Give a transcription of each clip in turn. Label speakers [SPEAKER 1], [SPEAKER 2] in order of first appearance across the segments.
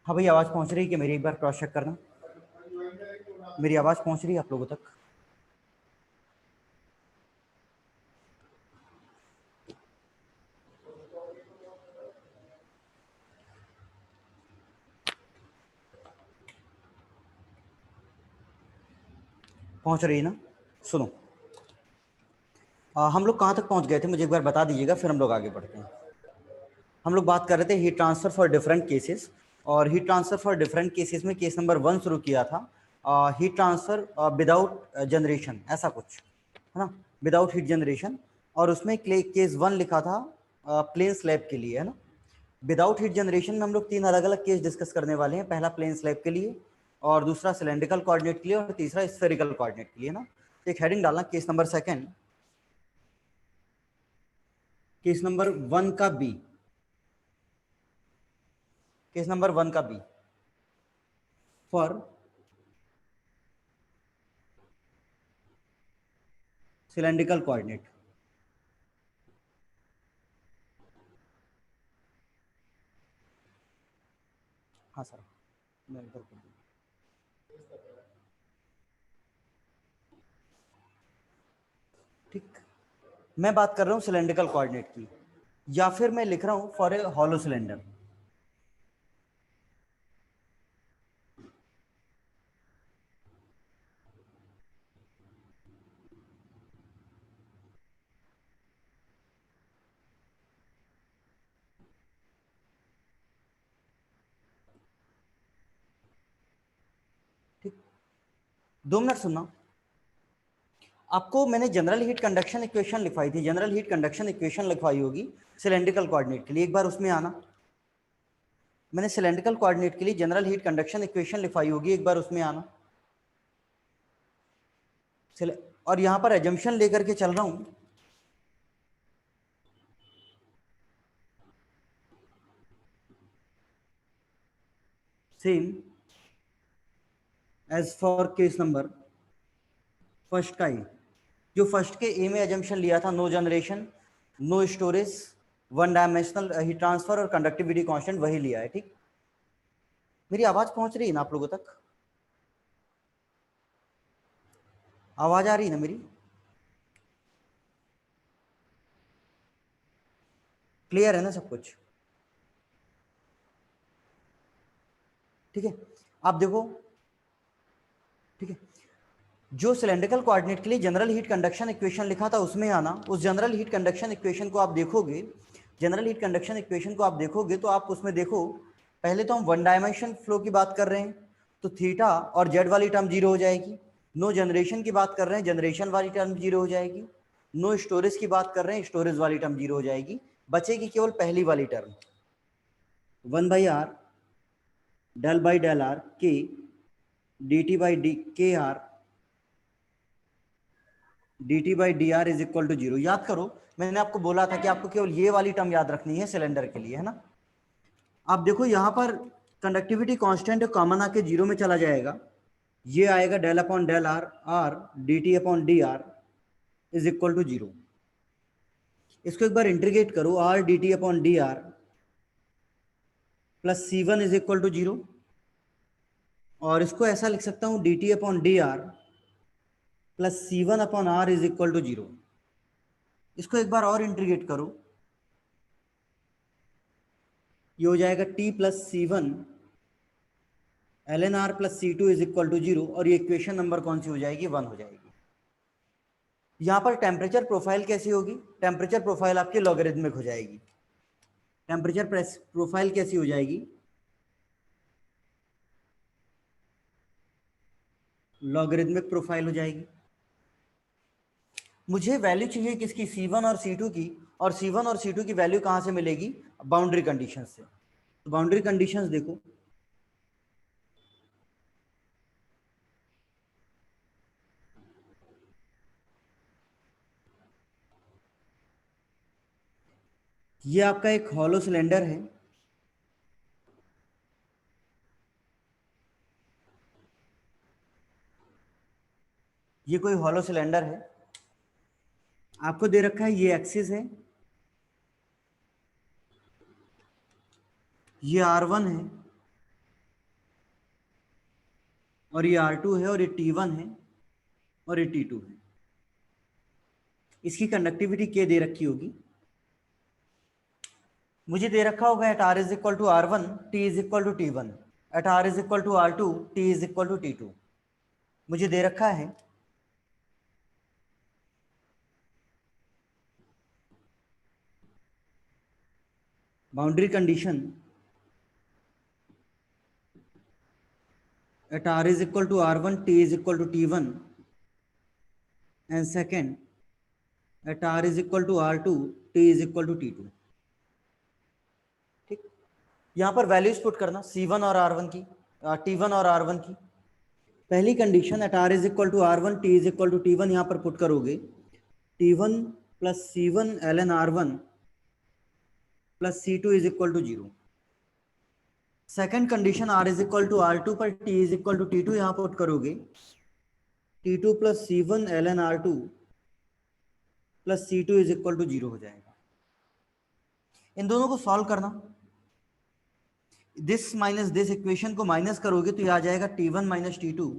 [SPEAKER 1] हाँ भाई, आवाज़ पहुँच रही है कि मेरी? एक बार क्रॉस चेक करना। मेरी आवाज़ पहुँच रही है आप लोगों तक? पहुँच रही है ना? सुनो, हम लोग कहाँ तक पहुँच गए थे मुझे एक बार बता दीजिएगा, फिर हम लोग आगे बढ़ते हैं। हम लोग बात कर रहे थे heat transfer for different cases, और heat transfer for different cases में केस नंबर 1 शुरू किया था, हीट ट्रांसफर विदाउट जनरेशन, ऐसा कुछ है ना, विदाउट हीट जनरेशन। और उसमें केस 1 लिखा था प्लेन स्लैब के लिए, है ना। विदाउट हीट जनरेशन में हम लोग 3 अलग अलग केस डिस्कस करने वाले हैं। पहला प्लेन स्लैब के लिए, और दूसरा सिलेंड्रिकल कोऑर्डिनेट के लिए, और तीसरा स्फेरिकल कोऑर्डिनेट के लिए ना। तो एक हेडिंग डालना, केस नंबर 2, केस नंबर 1 का बी, केस नंबर 1 का बी फॉर सिलेंड्रिकल कोऑर्डिनेट। हाँ सर, मैं इधर कर दूँ। ठीक, मैं बात कर रहा हूँ सिलेंड्रिकल कोऑर्डिनेट की, या फिर मैं लिख रहा हूँ फॉर ए हॉलो सिलेंडर। ठीक, 2 मिनट सुनना। आपको मैंने जनरल हीट कंडक्शन इक्वेशन लिखवाई थी, जनरल हीट कंडक्शन इक्वेशन लिखवाई होगी सिलेंड्रिकल कोऑर्डिनेट के लिए, एक बार उसमें आना। मैंने सिलेंड्रिकल कोऑर्डिनेट के लिए जनरल हीट कंडक्शन इक्वेशन लिखवाई होगी, एक बार उसमें आना। और यहां पर एजम्पशन लेकर के चल रहा हूं, same as for case number first का ही, जो फर्स्ट के ए में एजम्पशन लिया था, no generation, no storage, one dimensional heat transfer और कंडक्टिविटी कांस्टेंट, वही लिया है। ठीक, मेरी आवाज पहुंच रही है ना आप लोगों तक? आवाज आ रही है ना मेरी? क्लियर है ना सब कुछ? ठीक है, आप देखो। ठीक है, जो सिलेंड्रिकल कोऑर्डिनेट के लिए जनरल हीट कंडक्शन इक्वेशन लिखा था उसमें आना। उस जनरल हीट कंडक्शन इक्वेशन को आप देखोगे, जनरल हीट कंडक्शन इक्वेशन को आप देखोगे तो आप उसमें देखो, पहले तो हम वन डायमेंशन फ्लो की बात कर रहे हैं, तो थीटा और जेड वाली टर्म जीरो हो जाएगी। नो जनरेशन की बात कर रहे हैं, जनरेशन वाली टर्म जीरो हो जाएगी। नो स्टोरेज की बात कर रहे हैं, स्टोरेज वाली टर्म जीरो हो जाएगी। बचेगी केवल पहली वाली term, 1/r del by del r k D t by d k r d t by d r is equal to zero. याद करो, मैंने आपको बोला था कि आपको केवल ये वाली टर्म याद रखनी है सिलेंडर के लिए, है ना। आप देखो यहाँ पर कंडक्टिविटी कांस्टेंट कॉमन आके जीरो में चला जाएगा, ये आएगा del upon del r, r d T upon D r is equal to zero. इसको एक बार इंटीग्रेट करो, r d T upon D r plus c one is equal to zero. और इसको ऐसा लिख सकता हूँ, d T upon D r plus c one upon r is equal to zero. इसको एक बार और इंटीग्रेट करो, ये हो जाएगा t plus c one l N r plus c two is equal to zero. और ये इक्वेशन नंबर कौन सी हो जाएगी? 1 हो जाएगी। यहाँ पर टेम्परेचर प्रोफाइल कैसी होगी? टेम्परेचर प्रोफाइल आपकी लॉगरिदमिक हो जाएगी। टेम्परेचर प्रोफाइल कैसी हो जाएगी? लॉगरिदमिक प्रोफाइल हो जाएगी। मुझे वैल्यू चाहिए किसकी? C1 और C2 की। और C1 और C2 की वैल्यू कहाँ से मिलेगी? बाउंड्री कंडीशन से। तो बाउंड्री कंडीशंस देखो, ये आपका एक हॉलो सिलेंडर है, ये कोई हॉलो सिलेंडर है, आपको दे रखा है ये एक्सिस है, ये R1 है, और ये R2 है और ये T1 है और ये T2 है। इसकी कंडक्टिविटी K दे रखी होगी, मुझे दे रखा होगा at R is equal to R1 T is equal to T1, at R is equal to R2 T is equal to T2। मुझे दे रखा है boundary condition at R is equal to R1 T is equal to T1 and second at R is equal to R2 T is equal to T2। ठीक, यहां पर values put करना C1 और R1 की, T1 और R1 की। पहली condition at R is equal to R1 T is equal to T1 यहां पर पुट करोगे T1 plus C1 ln R1 plus C2 is equal to 0। Second condition R is equal to R2 पर T is equal to T2 यहां put करोगे T2 plus C1 ln R2 plus C2 is equal to 0 हो जाएगा। इन दोनों को solve करना, this minus this equation को माइनस करोगे तो ये आ जाएगा T1 minus T2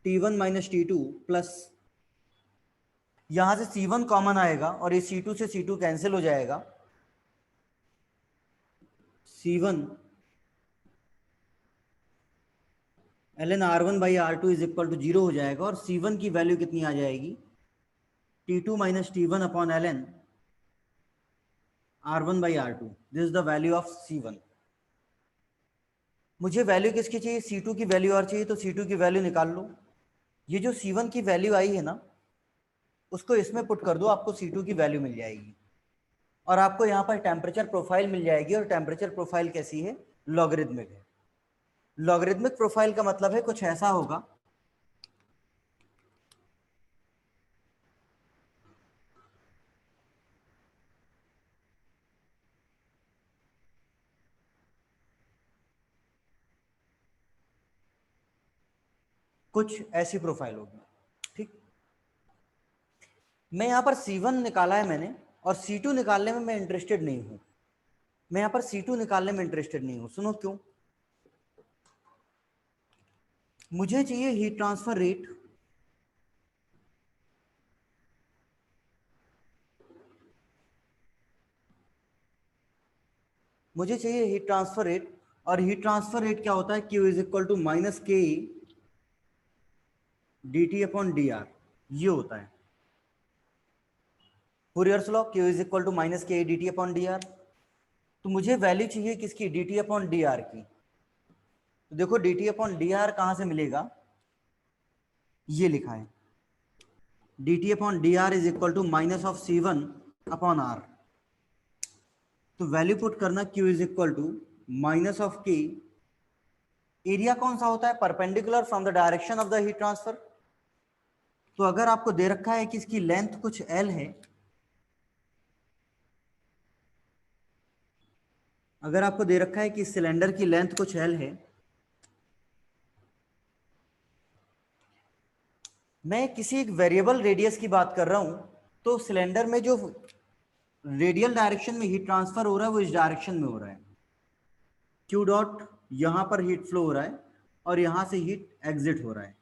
[SPEAKER 1] T1 minus T2 plus यहां से C1 कॉमन आएगा और ये C2 से C2 कैंसिल हो जाएगा, C1 ln R1 by R2 is equal to 0 हो जाएगा और C1 की वैल्यू कितनी आ जाएगी T2 minus T1 upon ln R1 by R2। This is the value of C1। मुझे वैल्यू किसकी चाहिए, C2 की वैल्यू और चाहिए, तो C2 की वैल्यू निकाल लो। ये जो C1 की वैल्यू आई है ना उसको इसमें पुट कर दो, आपको C2 की वैल्यू मिल जाएगी और आपको यहाँ पर टेम्परेचर प्रोफाइल मिल जाएगी। और टेम्परेचर प्रोफाइल कैसी है, लॉगरिथमिक है। लॉगरिथमिक प्रोफाइल का मतलब है कुछ ऐसा होगा, कुछ ऐसी प्रोफाइल होगी। ठीक, मैं यहाँ पर C1 निकाला है मैंने और C2 निकालने में मैं इंटरेस्टेड नहीं हूं। मैं यहाँ पर C2 निकालने में इंटरेस्टेड नहीं हूं, सुनो क्यों। मुझे चाहिए हीट ट्रांसफर रेट मुझे चाहिए हीट ट्रांसफर रेट। और हीट ट्रांसफर रेट क्या होता है, Q is equal to minus K dt upon dr, ये होता है Fourier's law, Q is equal to minus K dt upon dr। तो मुझे वैल्यू चाहिए किसकी, dt अपॉन dr की। तो देखो dt अपॉन dr कहां से मिलेगा, ये लिखा है dt upon dr is equal to minus of C1 upon r। तो वैल्यू पुट करना Q is equal to minus of K, area कौन सा होता है, perpendicular from the direction of the heat transfer. तो अगर आपको दे रखा है कि इसकी लेंथ कुछ L है, अगर आपको दे रखा है कि सिलेंडर की लेंथ कुछ L है, मैं किसी एक वेरिएबल रेडियस की बात कर रहा हूं, तो सिलेंडर में जो रेडियल डायरेक्शन में हीट ट्रांसफर हो रहा है वो इस डायरेक्शन में हो रहा है। Q डॉट यहां पर हीट फ्लो हो रहा है और यहां से हीट एग्जिट हो रहा है।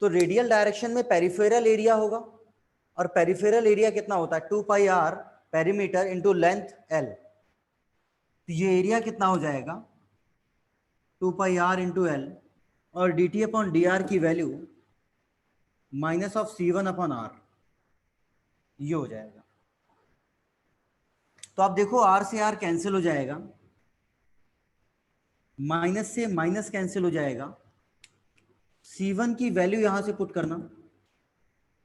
[SPEAKER 1] तो रेडियल डायरेक्शन में पेरिफेरल एरिया होगा और पेरिफेरल एरिया कितना होता है, 2 पाई r perimeter into length L। तो ये एरिया कितना हो जाएगा 2 पाई r इंटू एल और dt अपॉन डी आर की value minus of C1 upon r, ये हो जाएगा। तो आप देखो r से r कैंसिल हो जाएगा, माइनस से माइनस कैंसिल हो जाएगा, C1 की वैल्यू यहां से पुट करना,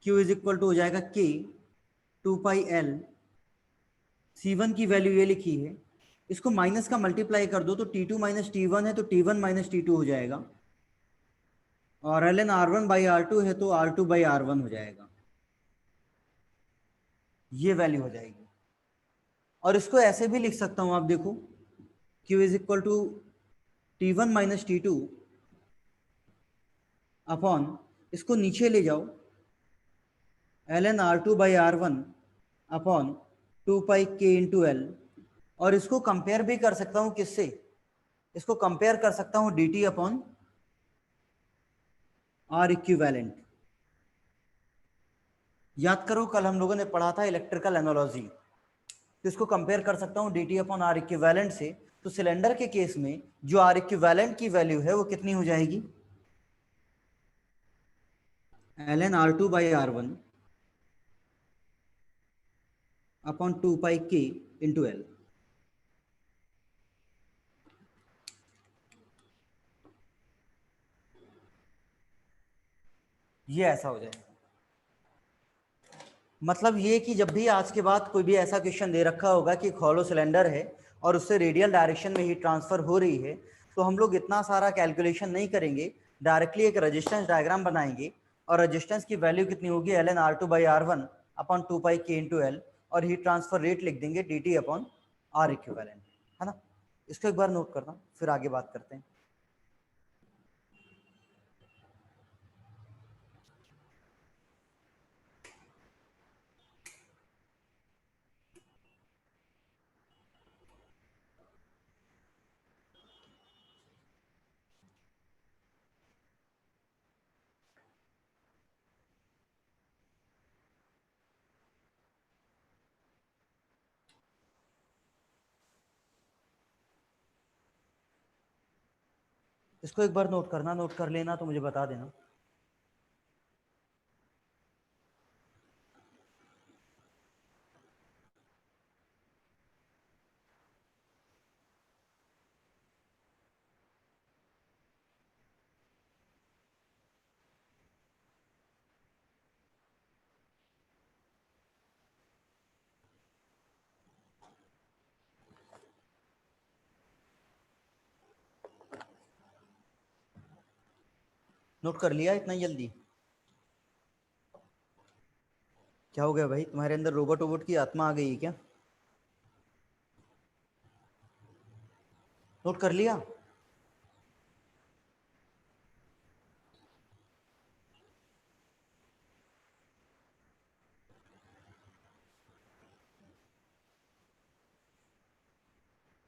[SPEAKER 1] Q इज इक्वल टू हो जाएगा K 2 पाई L। C1 की वैल्यू ये लिखी है, इसको माइनस का मल्टीप्लाई कर दो तो T2 माइनस T1 है तो T1 माइनस T2 हो जाएगा और ln R1 बाई R2 है तो R2 बाई R1 हो जाएगा, ये वैल्यू हो जाएगी। और इसको ऐसे भी लिख सकता हूं, आप देखो Q is equal to T1 minus T2 upon, इसको नीचे ले जाओ, ln R2 by R1 upon 2 pi K into L और इसको कंपेयर भी कर सकता हूं किससे, इसको कंपेयर कर सकता हूं dt अपॉन आर इक्विवेलेंट। याद करो कल हम लोगों ने पढ़ा था इलेक्ट्रिकल एनालॉजी, तो इसको कंपेयर कर सकता हूं dt अपॉन आर इक्विवेलेंट से। तो सिलेंडर के केस में जो आर इक्विवेलेंट की वैल्यू है वो कितनी हो जाएगी, ln r2 by r1 upon 2 pi k into L. ये ऐसा हो जाएगा। मतलब ये कि जब भी आज के बाद कोई भी ऐसा क्वेश्चन दे रखा होगा कि हॉलो सिलेंडर है और उससे रेडियल डायरेक्शन में हीट ट्रांसफर हो रही है, तो हम लोग इतना सारा कैलकुलेशन नहीं करेंगे, डायरेक्टली एक रेजिस्टेंस डायग्राम बनाएंगे और रेजिस्टेंस की वैल्यू कितनी होगी ln r2 by r1 upon 2 pi k into L, और हीट ट्रांसफर रेट लिख देंगे dt अपॉन आर इक्विवेलेंट, है ना। इसको एक बार नोट करना, फिर आगे बात करते हैं। इसको एक बार नोट करना, नोट कर लेना तो मुझे बता देना। नोट कर लिया इतना जल्दी? क्या हो गया भाई, तुम्हारे अंदर रोबोट वोबोट की आत्मा आ गई है क्या? नोट कर लिया?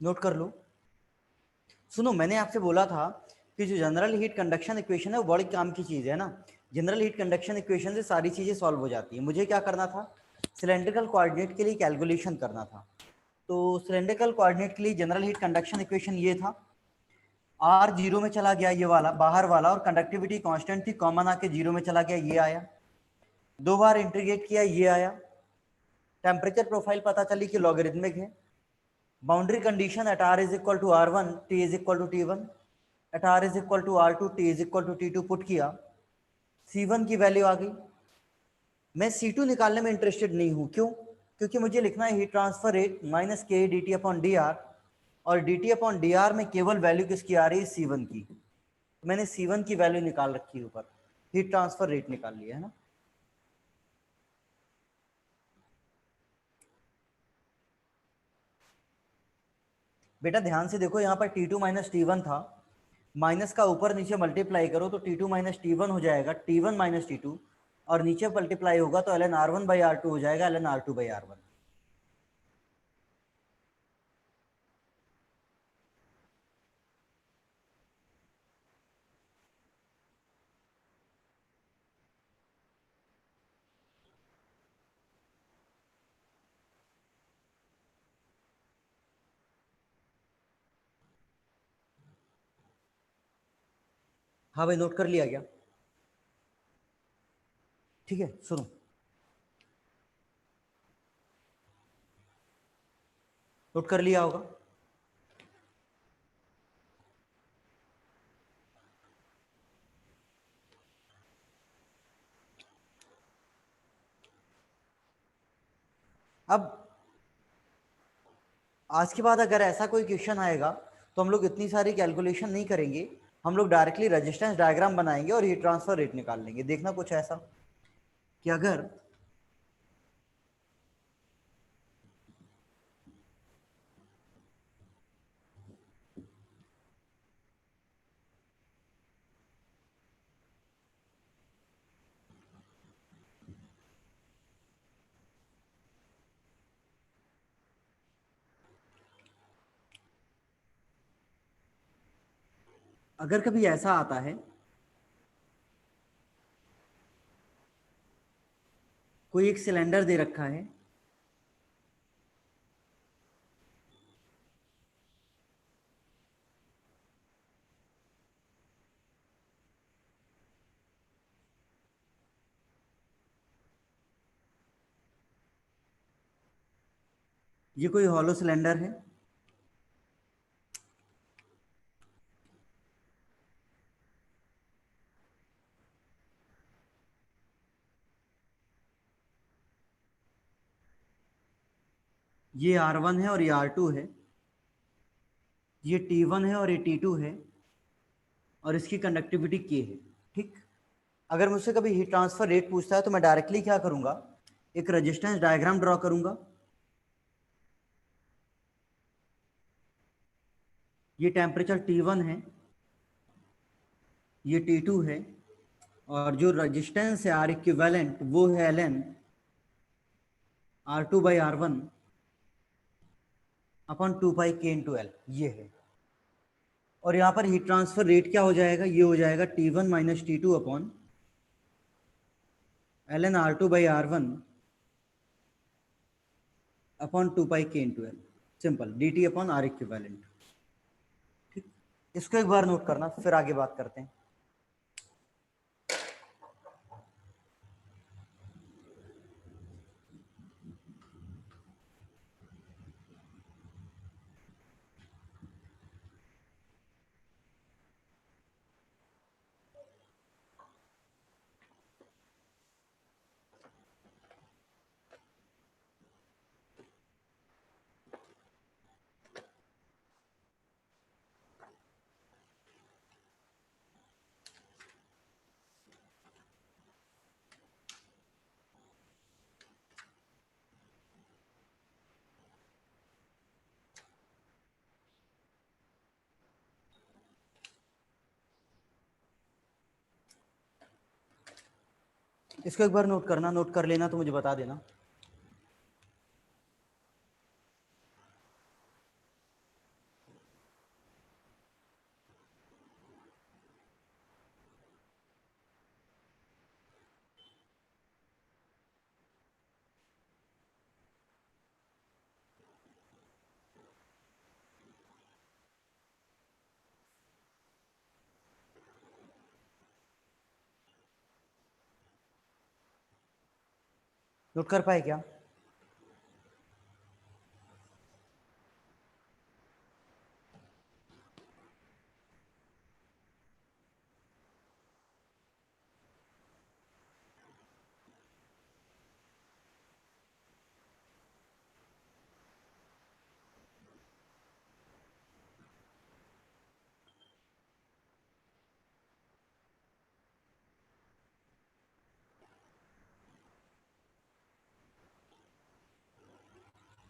[SPEAKER 1] नोट कर लो। सुनो, मैंने आपसे बोला था कि जो जनरल हीट कंडक्शन इक्वेशन है वो बड़ी काम की चीज़ है ना। जनरल हीट कंडक्शन इक्वेशन से सारी चीज़ें सॉल्व हो जाती है। मुझे क्या करना था, सिलेंड्रिकल कोऑर्डिनेट के लिए कैलकुलेशन करना था। तो सिलेंड्रिकल कोऑर्डिनेट के लिए जनरल हीट कंडक्शन इक्वेशन ये था, आर जीरो में चला गया, ये वाला बाहर वाला, और कंडक्टिविटी कांस्टेंट थी, कॉमन आके जीरो में चला गया, ये आया। दो बार इंटीग्रेट किया, ये आया। टेम्परेचर प्रोफाइल पता चली कि लॉगरिथमिक है। Boundary condition at R is equal to R one, T is equal to T one, at R is equal to R two, T is equal to T two put किया, C one की value आ गई। मैं सी to निकालने में interested नहीं हूं, क्यों? क्योंकि मुझे लिखना है heat transfer rate minus K D T upon D R, और D T upon D R में केवल वैल्यू किसकी आ रही है, सी वन की। तो मैंने सी वन की वैल्यू निकाल रखी है ऊपर, हीट ट्रांसफर रेट निकाल लिया है ना। बेटा ध्यान से देखो, यहाँ पर T two minus T one था, माइनस का ऊपर नीचे मल्टीप्लाई करो तो T two minus T one हो जाएगा, T one minus T two, और नीचे मल्टीप्लाई होगा तो L N R one by R two हो जाएगा, L N R two by R one. हाँ भाई, नोट कर लिया गया? ठीक है, सुनो। नोट कर लिया होगा? अब आज के बाद अगर ऐसा कोई क्वेश्चन आएगा तो हम लोग इतनी सारी कैलकुलेशन नहीं करेंगे, हम लोग डायरेक्टली रेजिस्टेंस डायग्राम बनाएंगे और हीट ट्रांसफर रेट निकाल लेंगे। देखना कुछ ऐसा कि अगर अगर कभी ऐसा आता है, कोई एक सिलेंडर दे रखा है, ये कोई हॉलो सिलेंडर है, ये R1 है और ये R2 है, ये T1 है और ये T2 है, और इसकी कंडक्टिविटी K है। ठीक, अगर मुझसे कभी हीट ट्रांसफर रेट पूछता है तो मैं डायरेक्टली क्या करूंगा, एक रेजिस्टेंस डायग्राम ड्रॉ करूंगा। ये टेम्परेचर T1 है, ये T2 है, और जो रेजिस्टेंस है आर इक्विवेलेंट वो है Ln R2/R1 upon 2 pi K into L, ये है। और यहाँ पर हीट ट्रांसफर रेट क्या हो जाएगा, ये हो जाएगा T1 minus T2 upon Ln R2/R1 upon 2 pi K into L, simple, dt upon R equivalent. ठीक, इसको एक बार नोट करना, फिर आगे बात करते हैं। इसको एक बार नोट करना, नोट कर लेना तो मुझे बता देना। नोट कर पाए क्या?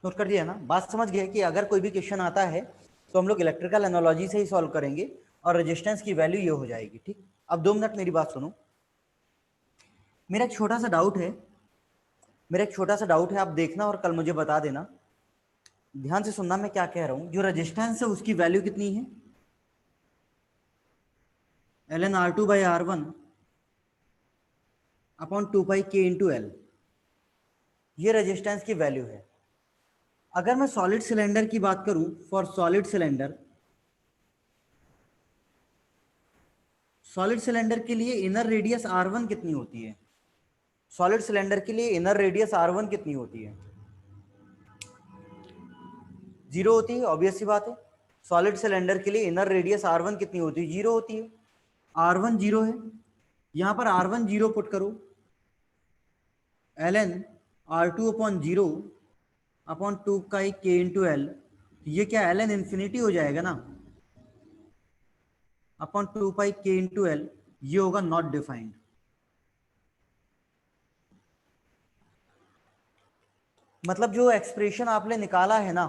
[SPEAKER 1] नोट कर दिया ना? बात समझ गए कि अगर कोई भी क्वेश्चन आता है तो हम लोग इलेक्ट्रिकल एनालॉजी से ही सॉल्व करेंगे और रेजिस्टेंस की वैल्यू ये हो जाएगी। ठीक, अब 2 मिनट मेरी बात सुनो। मेरा एक छोटा सा डाउट है, आप देखना और कल मुझे बता देना। ध्यान से सुनना मैं क्या कह रहा हूं। जो रेजिस्टेंस है उसकी वैल्यू कितनी है? Ln R2/R1 upon 2 pi K into L, ये रेजिस्टेंस की वैल्यू है। अगर मैं सॉलिड सिलेंडर की बात करूं, फॉर सॉलिड सिलेंडर के लिए इनर रेडियस R1 कितनी होती है? सॉलिड सिलेंडर के लिए इनर रेडियस R1 कितनी होती है? 0 होती है, ऑब्वियस सी बात है। सॉलिड सिलेंडर के लिए इनर रेडियस R1 कितनी होती है? 0 होती है। R1 0 है, यहां पर R1 0 पुट करो, Ln R2 upon 0 upon 2 K into L, ये क्या Ln इंफिनिटी हो जाएगा ना, upon 2 pi K into L, ये होगा नॉट डिफाइंड। मतलब जो एक्सप्रेशन आपने निकाला है ना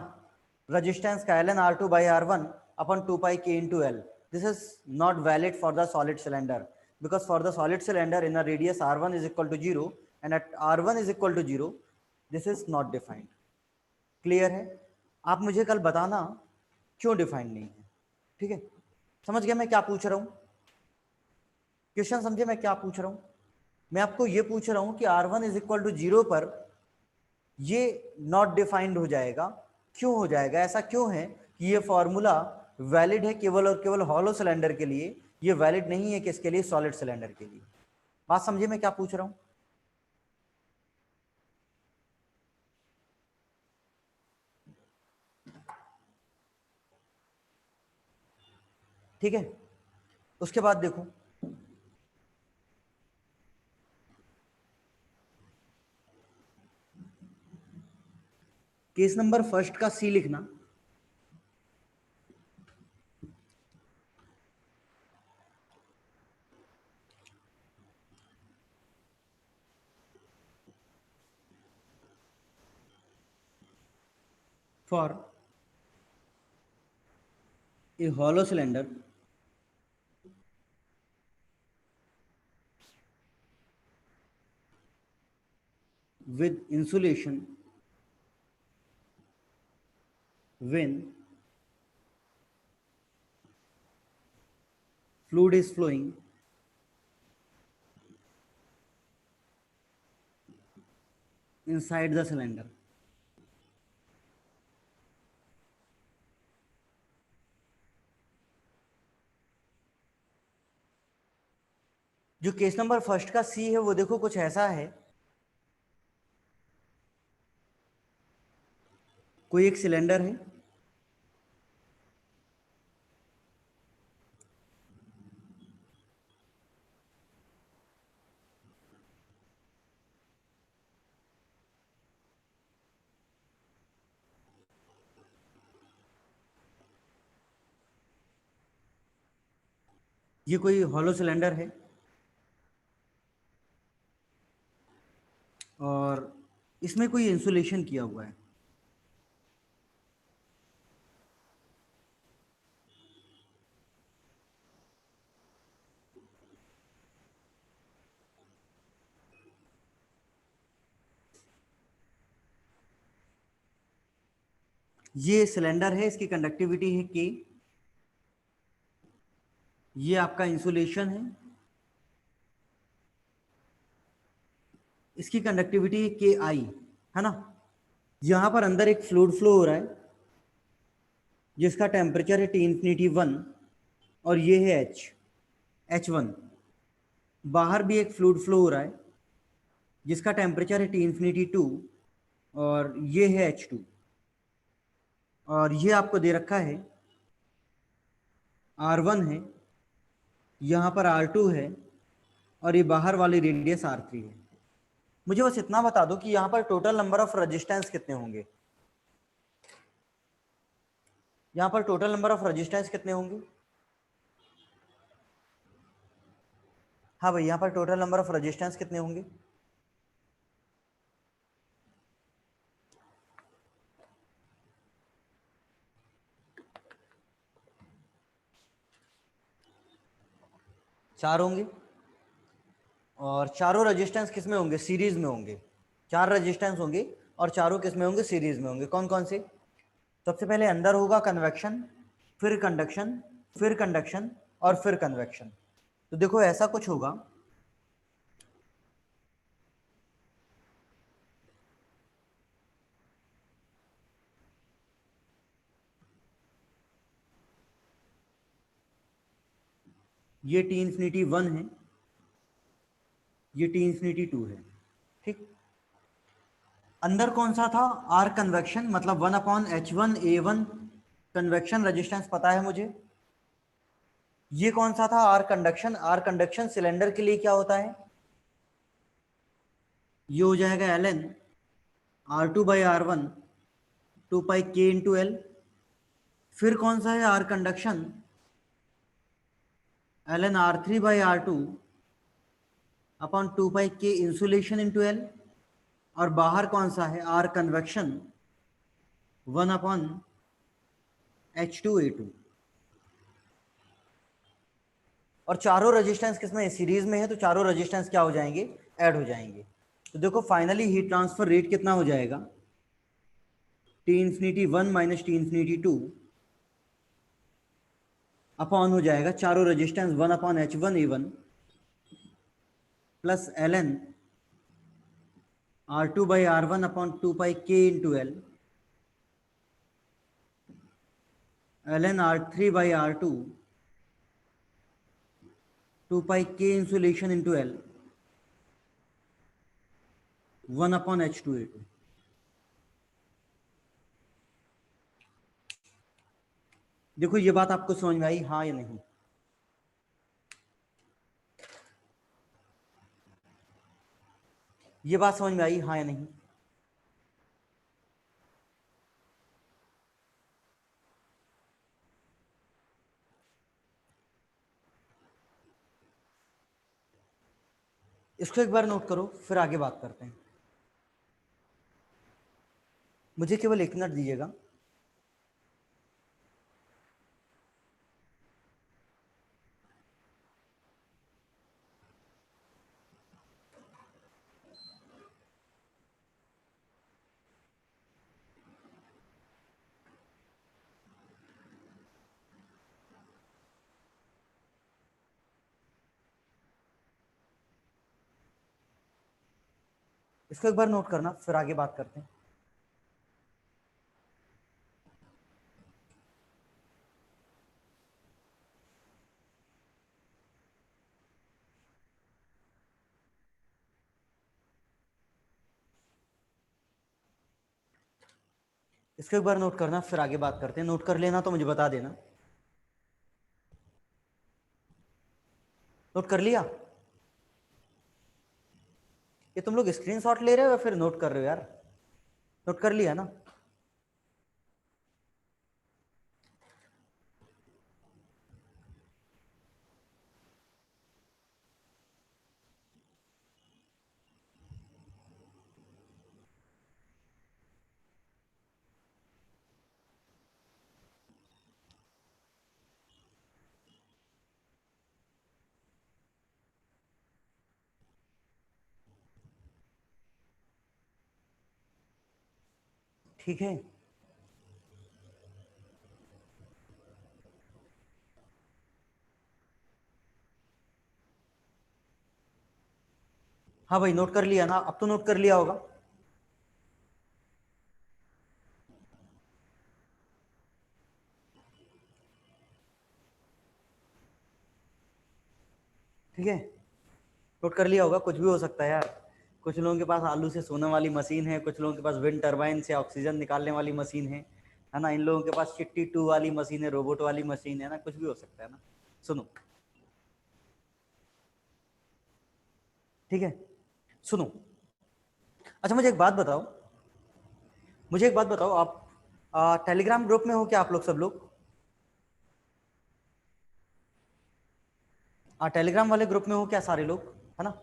[SPEAKER 1] रेजिस्टेंस का, Ln R2/R1 upon 2 pi K into L, this is not valid for the solid cylinder, because for the solid cylinder inner radius R1 is equal to 0 and at R1 is equal to 0, this is not defined। Clear है? आप मुझे कल बताना क्यों defined नहीं है, ठीक है? समझ गया मैं क्या पूछ रहा हूं? क्वेश्चन समझे मैं क्या पूछ रहा हूं? मैं आपको ये पूछ रहा हूं कि R1 इज इक्वल टू 0 पर ये नॉट डिफाइंड हो जाएगा। क्यों हो जाएगा? ऐसा क्यों है कि ये फॉर्मूला वैलिड है केवल और केवल हॉलो सिलेंडर के लिए, ये वैलिड नहीं है किसके लिए? सॉलिड सिलेंडर के लिए। बात समझे मैं क्या पूछ रहा हूं? ठीक है, उसके बाद देखो, केस नंबर फर्स्ट का सी लिखना। For a hollow cylinder with insulation when fluid is flowing inside the cylinder। जो केस नंबर फर्स्ट का सी है वो देखो कुछ ऐसा है, कोई एक सिलेंडर है, ये कोई हॉलो सिलेंडर है और इसमें कोई इंसुलेशन किया हुआ है। ये सिलेंडर है, इसकी कंडक्टिविटी है के, ये आपका इंसुलेशन है, इसकी कंडक्टिविटी है के आई, है ना। यहां पर अंदर एक फ्लूइड फ्लो हो रहा है जिसका टेम्परेचर है टी इंफिनिटी 1 और ये है H1। बाहर भी एक फ्लूइड फ्लो हो रहा है जिसका टेम्परेचर है टी इंफिनिटी 2 और ये है H2। और ये आपको दे रखा है R1 है, यहाँ पर R2 है और ये बाहर वाली रेडियस R3 है। मुझे बस इतना बता दो कि यहाँ पर टोटल नंबर ऑफ रेजिस्टेंस कितने होंगे? यहाँ पर टोटल नंबर ऑफ रेजिस्टेंस कितने होंगे? हाँ भाई, यहाँ पर टोटल नंबर ऑफ रेजिस्टेंस कितने होंगे? चार होंगे। और चारों रेजिस्टेंस किस में होंगे? सीरीज में होंगे। चार रेजिस्टेंस होंगे और चारों किस में होंगे? सीरीज में होंगे। कौन कौन से? सबसे पहले अंदर होगा कन्वेक्शन, फिर कंडक्शन, फिर कंडक्शन और फिर कन्वेक्शन। तो देखो ऐसा कुछ होगा, ये टी इंफिनिटी 1 है, ये टी इंफिनिटी 2 है। ठीक, अंदर कौन सा था? आर कन्वेक्शन, मतलब 1/H1A1 कन्वेक्शन रेजिस्टेंस पता है मुझे। ये कौन सा था? R conduction. R conduction cylinder के लिए क्या होता है? ये हो जाएगा ln R2/R1 2 pi k into L. फिर कौन सा है R conduction? ln R3/R2 upon 2 pi k insulation into L. और बाहर कौन सा है? R convection 1/H2A2। और चारों रेजिस्टेंस किसमें? सीरीज में है, तो चारों रेजिस्टेंस क्या हो जाएंगे? ऐड हो जाएंगे। तो देखो फाइनली हीट ट्रांसफर रेट कितना हो जाएगा? T infinity 1 minus T infinity 2 upon हो जाएगा चारों resistance 1/H1A1 plus ln R2/R1 upon 2πk into L ln R3/R2 2πk insulation into L 1/H2A2। देखो ये बात आपको समझ में आई, हाँ या नहीं? ये बात समझ में आई, हाँ या नहीं? इसको एक बार नोट करो, फिर आगे बात करते हैं। मुझे केवल 1 मिनट दीजिएगा। इसको एक बार नोट करना, फिर आगे बात करते हैं। इसको एक बार नोट करना, फिर आगे बात करते हैं। नोट कर लेना तो मुझे बता देना। नोट कर लिया? ये तुम लोग स्क्रीनशॉट ले रहे हो या फिर नोट कर रहे हो यार? नोट कर लिया ना? ठीक है। हाँ भाई, नोट कर लिया ना? अब तो नोट कर लिया होगा। ठीक है, नोट कर लिया होगा। कुछ भी हो सकता है यार। कुछ लोगों के पास आलू से सोने वाली मशीन है, कुछ लोगों के पास विंड टरबाइन से ऑक्सीजन निकालने वाली मशीन है ना? इन लोगों के पास चिट्टी 2 वाली मशीन है, रोबोट वाली मशीन है ना? कुछ भी हो सकता है ना? सुनो, ठीक है, सुनो। अच्छा मुझे एक बात बताओ, मुझे एक बात बताओ, आप टेलीग्राम ग्रुप में हो क्या आप लोग सब लोग? टेलीग्राम वाले ग्रुप में हो क्या सारे लोग, है ना?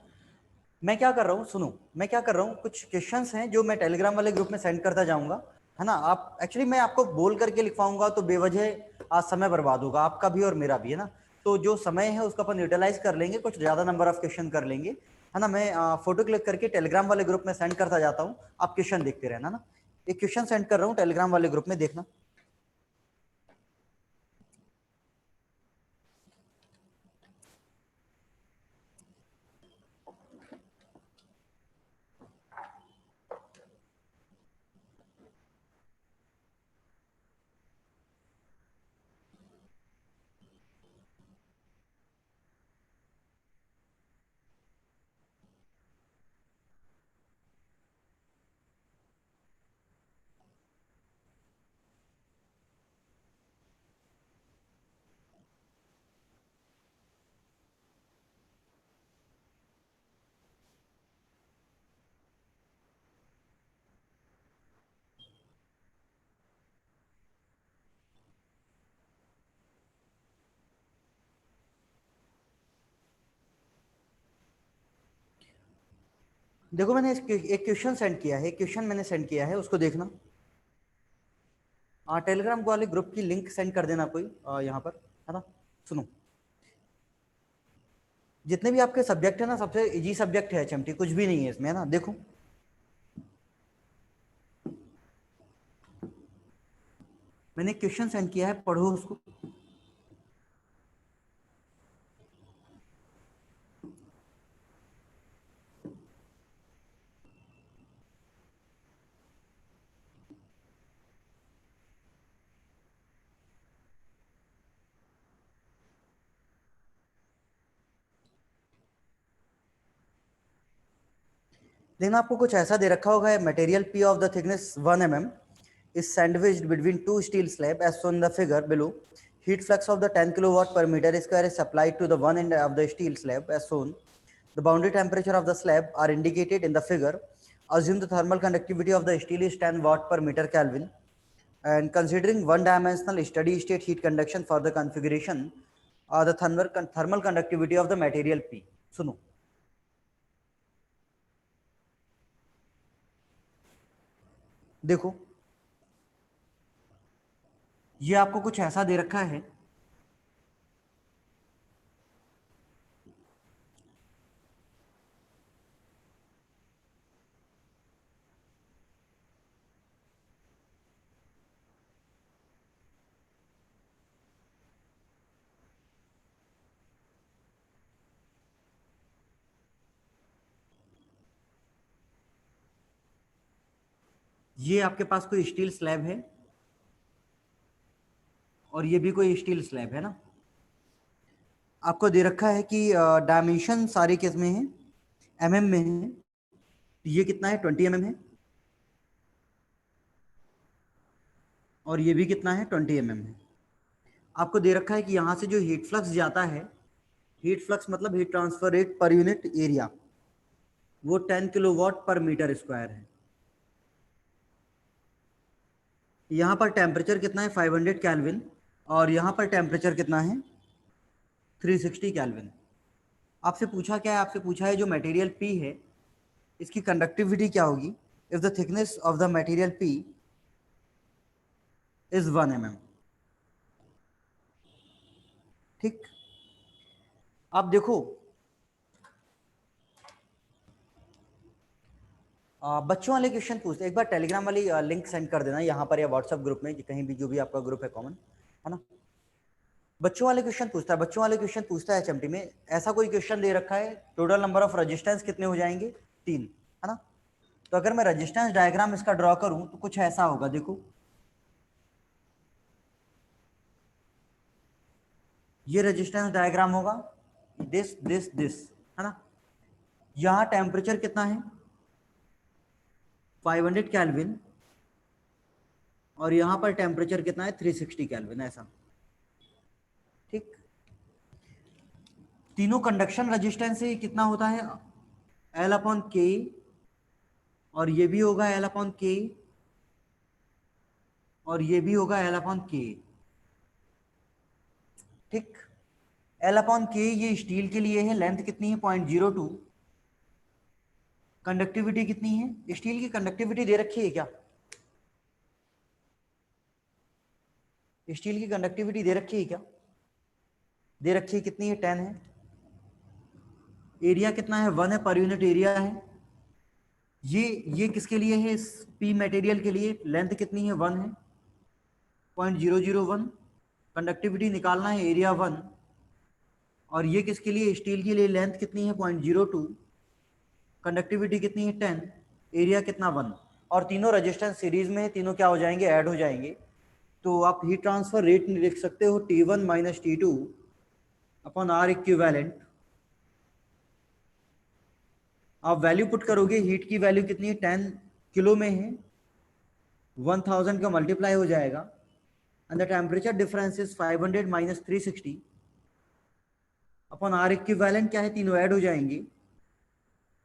[SPEAKER 1] मैं क्या कर रहा हूँ, सुनो, मैं क्या कर रहा हूँ, कुछ क्वेश्चंस हैं जो मैं टेलीग्राम वाले ग्रुप में सेंड करता जाऊंगा, है ना? आप एक्चुअली मैं आपको बोल करके लिखवाऊंगा तो बेवजह आज समय बर्बाद होगा आपका भी और मेरा भी, है ना? तो जो समय है उसको अपन यूटिलाइज कर लेंगे, कुछ ज्यादा नंबर ऑफ क्वेश्चन कर लेंगे, है ना? मैं फोटो क्लिक करके टेलीग्राम वाले ग्रुप में सेंड करता जाता हूँ, आप क्वेश्चन देखते रहना ना। एक क्वेश्चन सेंड कर रहा हूँ टेलीग्राम वाले ग्रुप में, देखना। देखो मैंने एक क्वेश्चन सेंड किया है, एक क्वेश्चन मैंने सेंड किया है, उसको देखना। टेलीग्राम वाले ग्रुप की लिंक सेंड कर देना कोई यहाँ पर, है ना? सुनो, जितने भी आपके सब्जेक्ट है ना, सबसे इजी सब्जेक्ट है एचएमटी, कुछ भी नहीं है इसमें, है ना? देखो मैंने क्वेश्चन सेंड किया है, पढ़ो उसको। लेकिन आपको कुछ ऐसा दे रखा होगा, material P of the thickness 1 mm is sandwiched between two steel slabs as shown in the figure below. Heat flux of the 10 kilowatt per meter square is supplied to the one end of the steel slab as shown. The boundary temperature of the slab are indicated in the figure. Assume the thermal conductivity of the steel is 10 watt per meter Kelvin. And considering one-dimensional steady-state heat conduction for the configuration, the thermal conductivity of the material P. सुनो, देखो, ये आपको कुछ ऐसा दे रखा है, ये आपके पास कोई स्टील स्लैब है और ये भी कोई स्टील स्लैब है ना। आपको दे रखा है कि डायमेंशन सारे किस में है, एमएम में है। ये कितना है, 20 mm है, और ये भी कितना है, 20 mm है। आपको दे रखा है कि यहाँ से जो हीट फ्लक्स जाता है, हीट फ्लक्स मतलब heat transfer rate per unit area, वो 10 किलोवाट पर मीटर स्क्वायर है। यहाँ पर टेम्परेचर कितना है, 500 केल्विन, और यहाँ पर टेम्परेचर कितना है, 360 केल्विन। आपसे पूछा क्या है, आपसे पूछा है जो मटेरियल पी है इसकी कंडक्टिविटी क्या होगी if the thickness of the material P is 1 mm। ठीक, आप देखो, बच्चों वाले क्वेश्चन पूछते, एक बार टेलीग्राम वाली लिंक सेंड कर देना यहाँ पर या व्हाट्सएप ग्रुप में, कहीं भी जो भी आपका ग्रुप है कॉमन, है ना। बच्चों वाले क्वेश्चन पूछता है, बच्चों वाले क्वेश्चन पूछता है एचएमटी में, ऐसा कोई क्वेश्चन दे रखा है, टोटल नंबर ऑफ रेजिस्टेंस कितने हो जाएंगे, 3, है ना। तो अगर मैं रेजिस्टेंस डायग्राम इसका ड्रॉ करूं तो कुछ ऐसा होगा, देखो ये रेजिस्टेंस डायग्राम होगा, दिस, है ना। यहाँ टेम्परेचर कितना है, 500 केल्विन, और यहाँ पर टेम्परेचर कितना है, 360 केल्विन, ऐसा। ठीक, तीनों कंडक्शन रेजिस्टेंस से कितना होता है, एल अपॉन के, और ये भी होगा एल अपॉन के, और ये भी होगा एल अपॉन के। ठीक, एल अपॉन के ये स्टील के लिए है, लेंथ कितनी है, 0.02, कंडक्टिविटी कितनी है, स्टील की कंडक्टिविटी दे रखी है क्या, स्टील की कंडक्टिविटी दे रखी है क्या, दे रखी है, कितनी है, 10 है। एरिया कितना है, 1 है, पर यूनिट एरिया है। ये किसके लिए है, इस पी मटेरियल के लिए लेंथ कितनी है, 1 है, 0.001, कंडक्टिविटी निकालना है, एरिया 1, और ये किसके लिए, स्टील के लिए लेंथ कितनी है, 0.02, कंडक्टिविटी कितनी है, 10, एरिया कितना, 1, और तीनों रेजिस्टेंस सीरीज में है, तीनों क्या हो जाएंगे, ऐड हो जाएंगे। तो आप हीट ट्रांसफर रेट लिख सकते हो T1 minus T2 upon R equivalent. आप वैल्यू पुट करोगे, हीट की वैल्यू कितनी है, 10 किलो में है, 1000 का मल्टीप्लाई हो जाएगा, and the temperature difference is 500 minus 360 upon R equivalent क्या है, तीनों ऐड हो जाएंगे,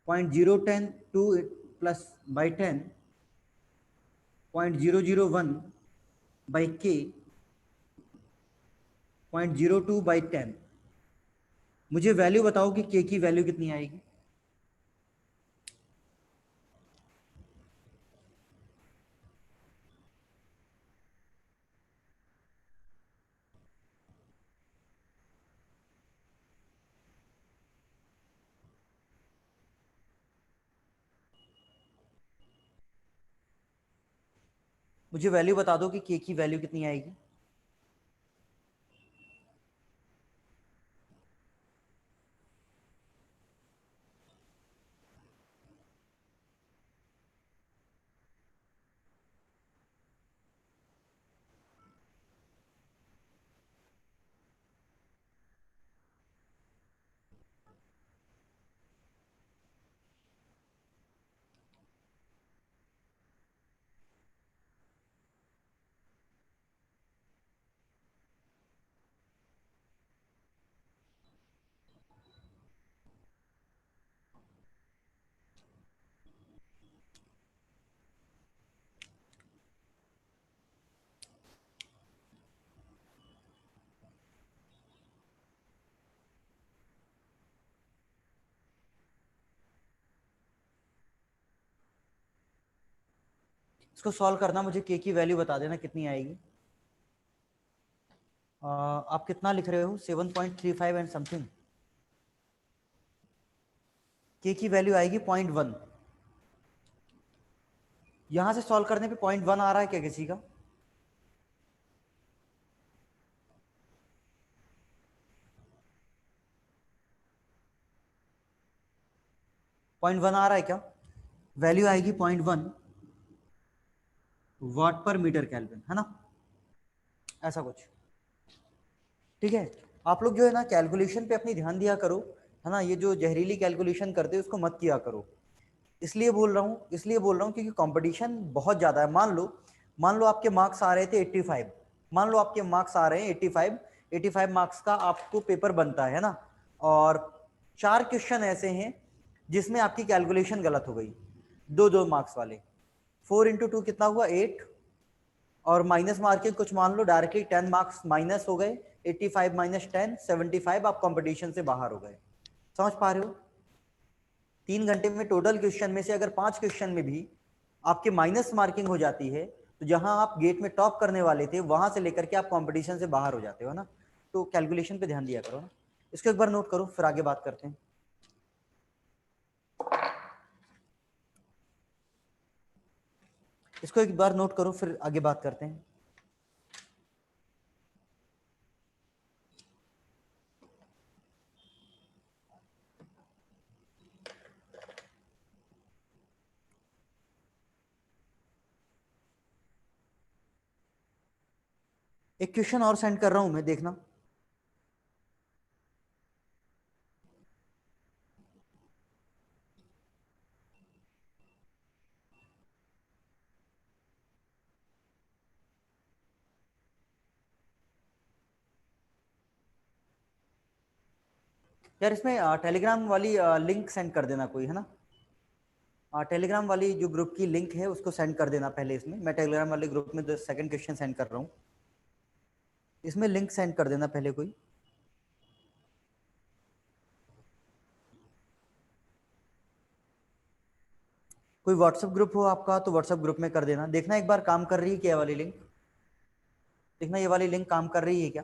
[SPEAKER 1] 0.010 टू प्लस बाई 10, 0.001 बाई के, 0.02 बाई 10। मुझे वैल्यू बताओ कि के की वैल्यू कितनी आएगी। मुझे वैल्यू बता दो कि के की वैल्यू कितनी आएगी। इसको सॉल्व करना, मुझे के की वैल्यू बता देना कितनी आएगी। आप कितना लिख रहे हो? 7.35 एंड समथिंग। के की वैल्यू आएगी 0.1। यहां से सॉल्व करने पे 0.1 आ रहा है क्या किसी का? पॉइंट वन आ रहा है क्या? वैल्यू आएगी 0.1 वाट पर मीटर केल्विन, है ना, ऐसा कुछ। ठीक है, आप लोग जो है ना कैलकुलेशन पे अपनी ध्यान दिया करो, है ना। ये जो जहरीली कैलकुलेशन करते हो उसको मत किया करो। इसलिए बोल रहा हूँ क्योंकि कंपटीशन बहुत ज़्यादा है। मान लो आपके मार्क्स आ रहे थे 85, मान लो आपके मार्क्स आ रहे हैं 85 मार्क्स का आपको पेपर बनता है ना, और 4 क्वेश्चन ऐसे हैं जिसमें आपकी कैलकुलेशन गलत हो गई, 2-2 मार्क्स वाले। 4 × 2 कितना हुआ? 8, और माइनस मार्किंग कुछ मान लो डायरेक्टली 10 मार्क्स माइनस हो गए। 85 माइनस 10 75, आप कंपटीशन से बाहर हो गए। समझ पा रहे हो? 3 घंटे में टोटल क्वेश्चन में से अगर 5 क्वेश्चन में भी आपके माइनस मार्किंग हो जाती है, तो जहां आप गेट में टॉप करने वाले थे वहां से लेकर के आप कंपटीशन से बाहर हो जाते हो ना। तो कैलकुलेशन पे ध्यान दिया करो ना। इसको एक बार नोट करो, फिर आगे बात करते हैं। इसको एक बार नोट करो, फिर आगे बात करते हैं। एक क्वेश्चन और सेंड कर रहा हूं मैं, देखना। यार इसमें टेलीग्राम वाली लिंक सेंड कर देना कोई, है ना। टेलीग्राम वाली जो ग्रुप की लिंक है उसको सेंड कर देना पहले। इसमें मैं टेलीग्राम वाले ग्रुप में सेकंड क्वेश्चन सेंड कर रहा हूँ, इसमें लिंक सेंड कर देना पहले कोई। कोई व्हाट्सएप ग्रुप हो आपका तो व्हाट्सएप ग्रुप में कर देना। देखना एक बार काम कर रही है क्या ये वाली लिंक, देखना ये वाली लिंक काम कर रही है क्या।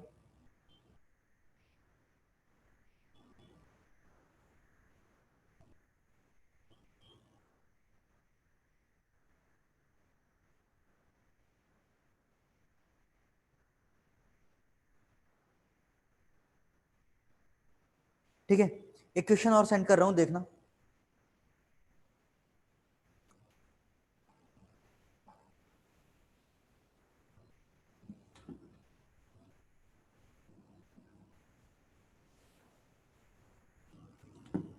[SPEAKER 1] ठीक है, एक क्वेश्चन और सेंड कर रहा हूँ, देखना।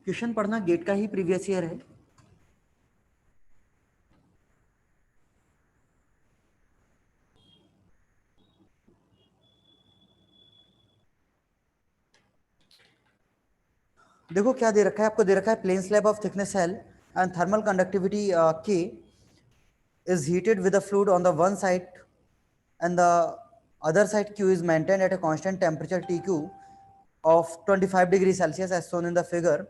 [SPEAKER 1] क्वेश्चन पढ़ना, गेट का ही प्रीवियस ईयर है। देखो क्या दे रखा है आपको, दे रखा है plane slab of thickness L and thermal conductivity K is heated with a fluid on the one side and the other side Q is maintained at a constant temperature TQ of 25 degrees Celsius as shown in the figure.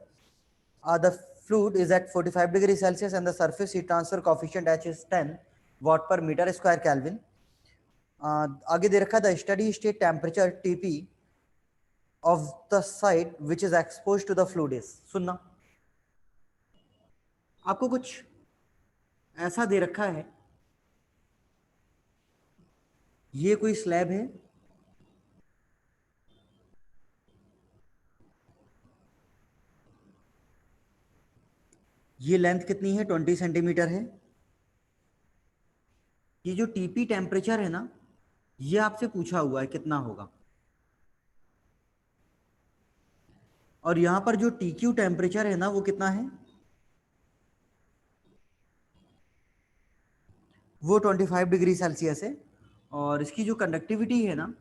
[SPEAKER 1] The fluid is at 45 degrees Celsius and the surface heat transfer coefficient H is 10 watt per meter square Kelvin. आगे दे रखा है the steady state temperature TP of the side which is exposed to the fluid is। सुनना, आपको कुछ ऐसा दे रखा है, ये कोई स्लैब है, ये लेंथ कितनी है 20 सेंटीमीटर है। ये जो टीपी टेम्परेचर है ना, ये आपसे पूछा हुआ है कितना होगा, और यहां पर जो टीक्यू टेम्परेचर है ना वो कितना है, वो 25 डिग्री सेल्सियस है। और इसकी जो कंडक्टिविटी है ना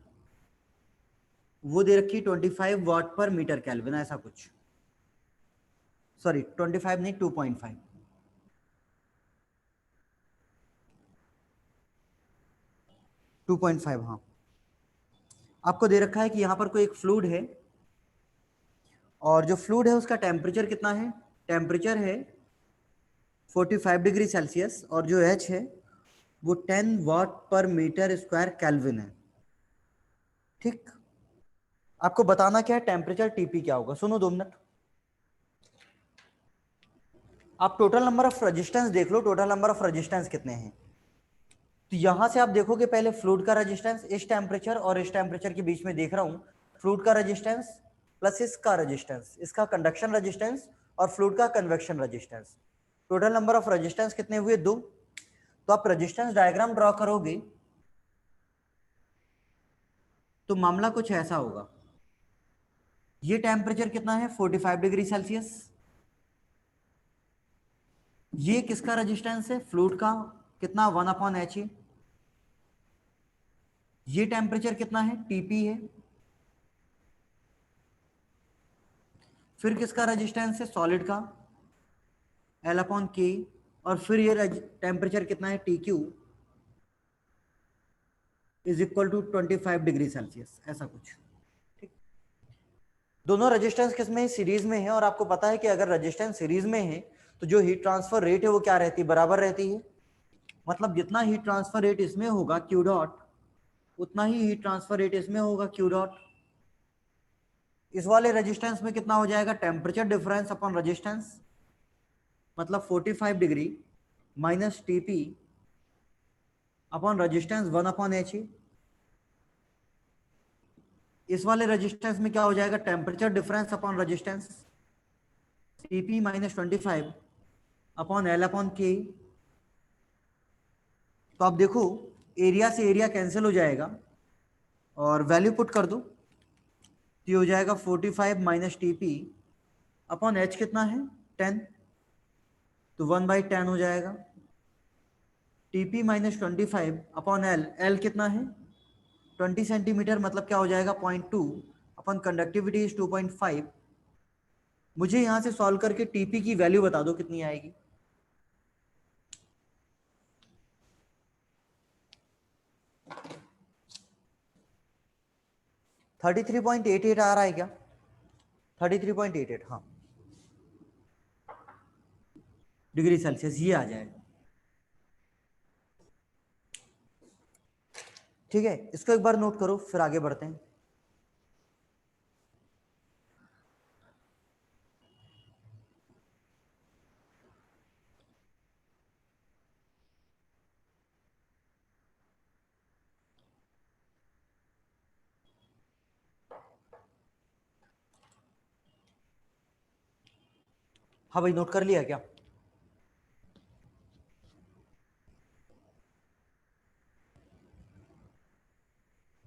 [SPEAKER 1] वो दे रखी 25 वाट पर मीटर केल्विन, ऐसा कुछ। सॉरी 25 नहीं, 2.5, 2.5। हाँ, आपको दे रखा है कि यहाँ पर कोई एक फ्लूइड है, और जो फ्लूइड है उसका टेम्परेचर कितना है, टेम्परेचर है 45 डिग्री सेल्सियस, और जो एच है वो 10 watt per metre square kelvin है। ठीक, आपको बताना क्या है, टेम्परेचर टीपी क्या होगा। सुनो 2 मिनट, आप टोटल नंबर ऑफ रेजिस्टेंस देख लो, टोटल नंबर ऑफ रेजिस्टेंस कितने हैं। तो यहां से आप देखोगे पहले फ्लूइड का रेजिस्टेंस, इस टेम्परेचर और इस टेम्परेचर के बीच में देख रहा हूं फ्लूइड का रेजिस्टेंस प्लस इसका रेजिस्टेंस, इसका कंडक्शन रेजिस्टेंस और फ्लूइड का convection resistance. Total number of resistance कितने हुए, 2। तो आप रेजिस्टेंस डायग्राम ड्रॉ करोगे तो मामला कुछ ऐसा होगा। ये टेम्परेचर कितना है, 45 डिग्री सेल्सियस। ये किसका रेजिस्टेंस है, फ्लूइड का, कितना, 1/He। ये टेम्परेचर कितना है, टीपी है। फिर किसका रेजिस्टेंस है, सॉलिड का, L/K। और फिर ये टेम्परेचर कितना है, TQ is equal to 25 degree Celsius, ऐसा कुछ। ठीक, दोनों रेजिस्टेंस किसमें, सीरीज में है। और आपको पता है कि अगर रेजिस्टेंस सीरीज में है तो जो हीट ट्रांसफर रेट है वो क्या रहती है, बराबर रहती है। मतलब जितना हीट ट्रांसफर रेट इसमें होगा Q डॉट, उतना ही हीट ट्रांसफर रेट इसमें होगा Q डॉट। इस वाले रेजिस्टेंस में कितना हो जाएगा, टेम्परेचर डिफरेंस अपॉन रेजिस्टेंस, मतलब 45 degree minus TP upon resistance 1/He। इस वाले रेजिस्टेंस में क्या हो जाएगा, temperature difference upon resistance, TP minus 25 upon L/K। तो आप देखो एरिया से एरिया कैंसिल हो जाएगा और वैल्यू पुट कर दो तो ये हो जाएगा 45 माइनस टीपी अपॉन एच कितना है, 10, तो 1/10 हो जाएगा। TP minus 25 upon L, L कितना है 20 सेंटीमीटर, मतलब क्या हो जाएगा 0.2 अपॉन कंडक्टिविटी इज 2.5। मुझे यहां से सॉल्व करके टीपी की वैल्यू बता दो कितनी आएगी। 33.88 आ रहा है क्या, 33.88, हाँ डिग्री सेल्सियस ये आ जाएगा। ठीक है, इसको एक बार नोट करो फिर आगे बढ़ते हैं। हाँ भाई, नोट कर लिया क्या,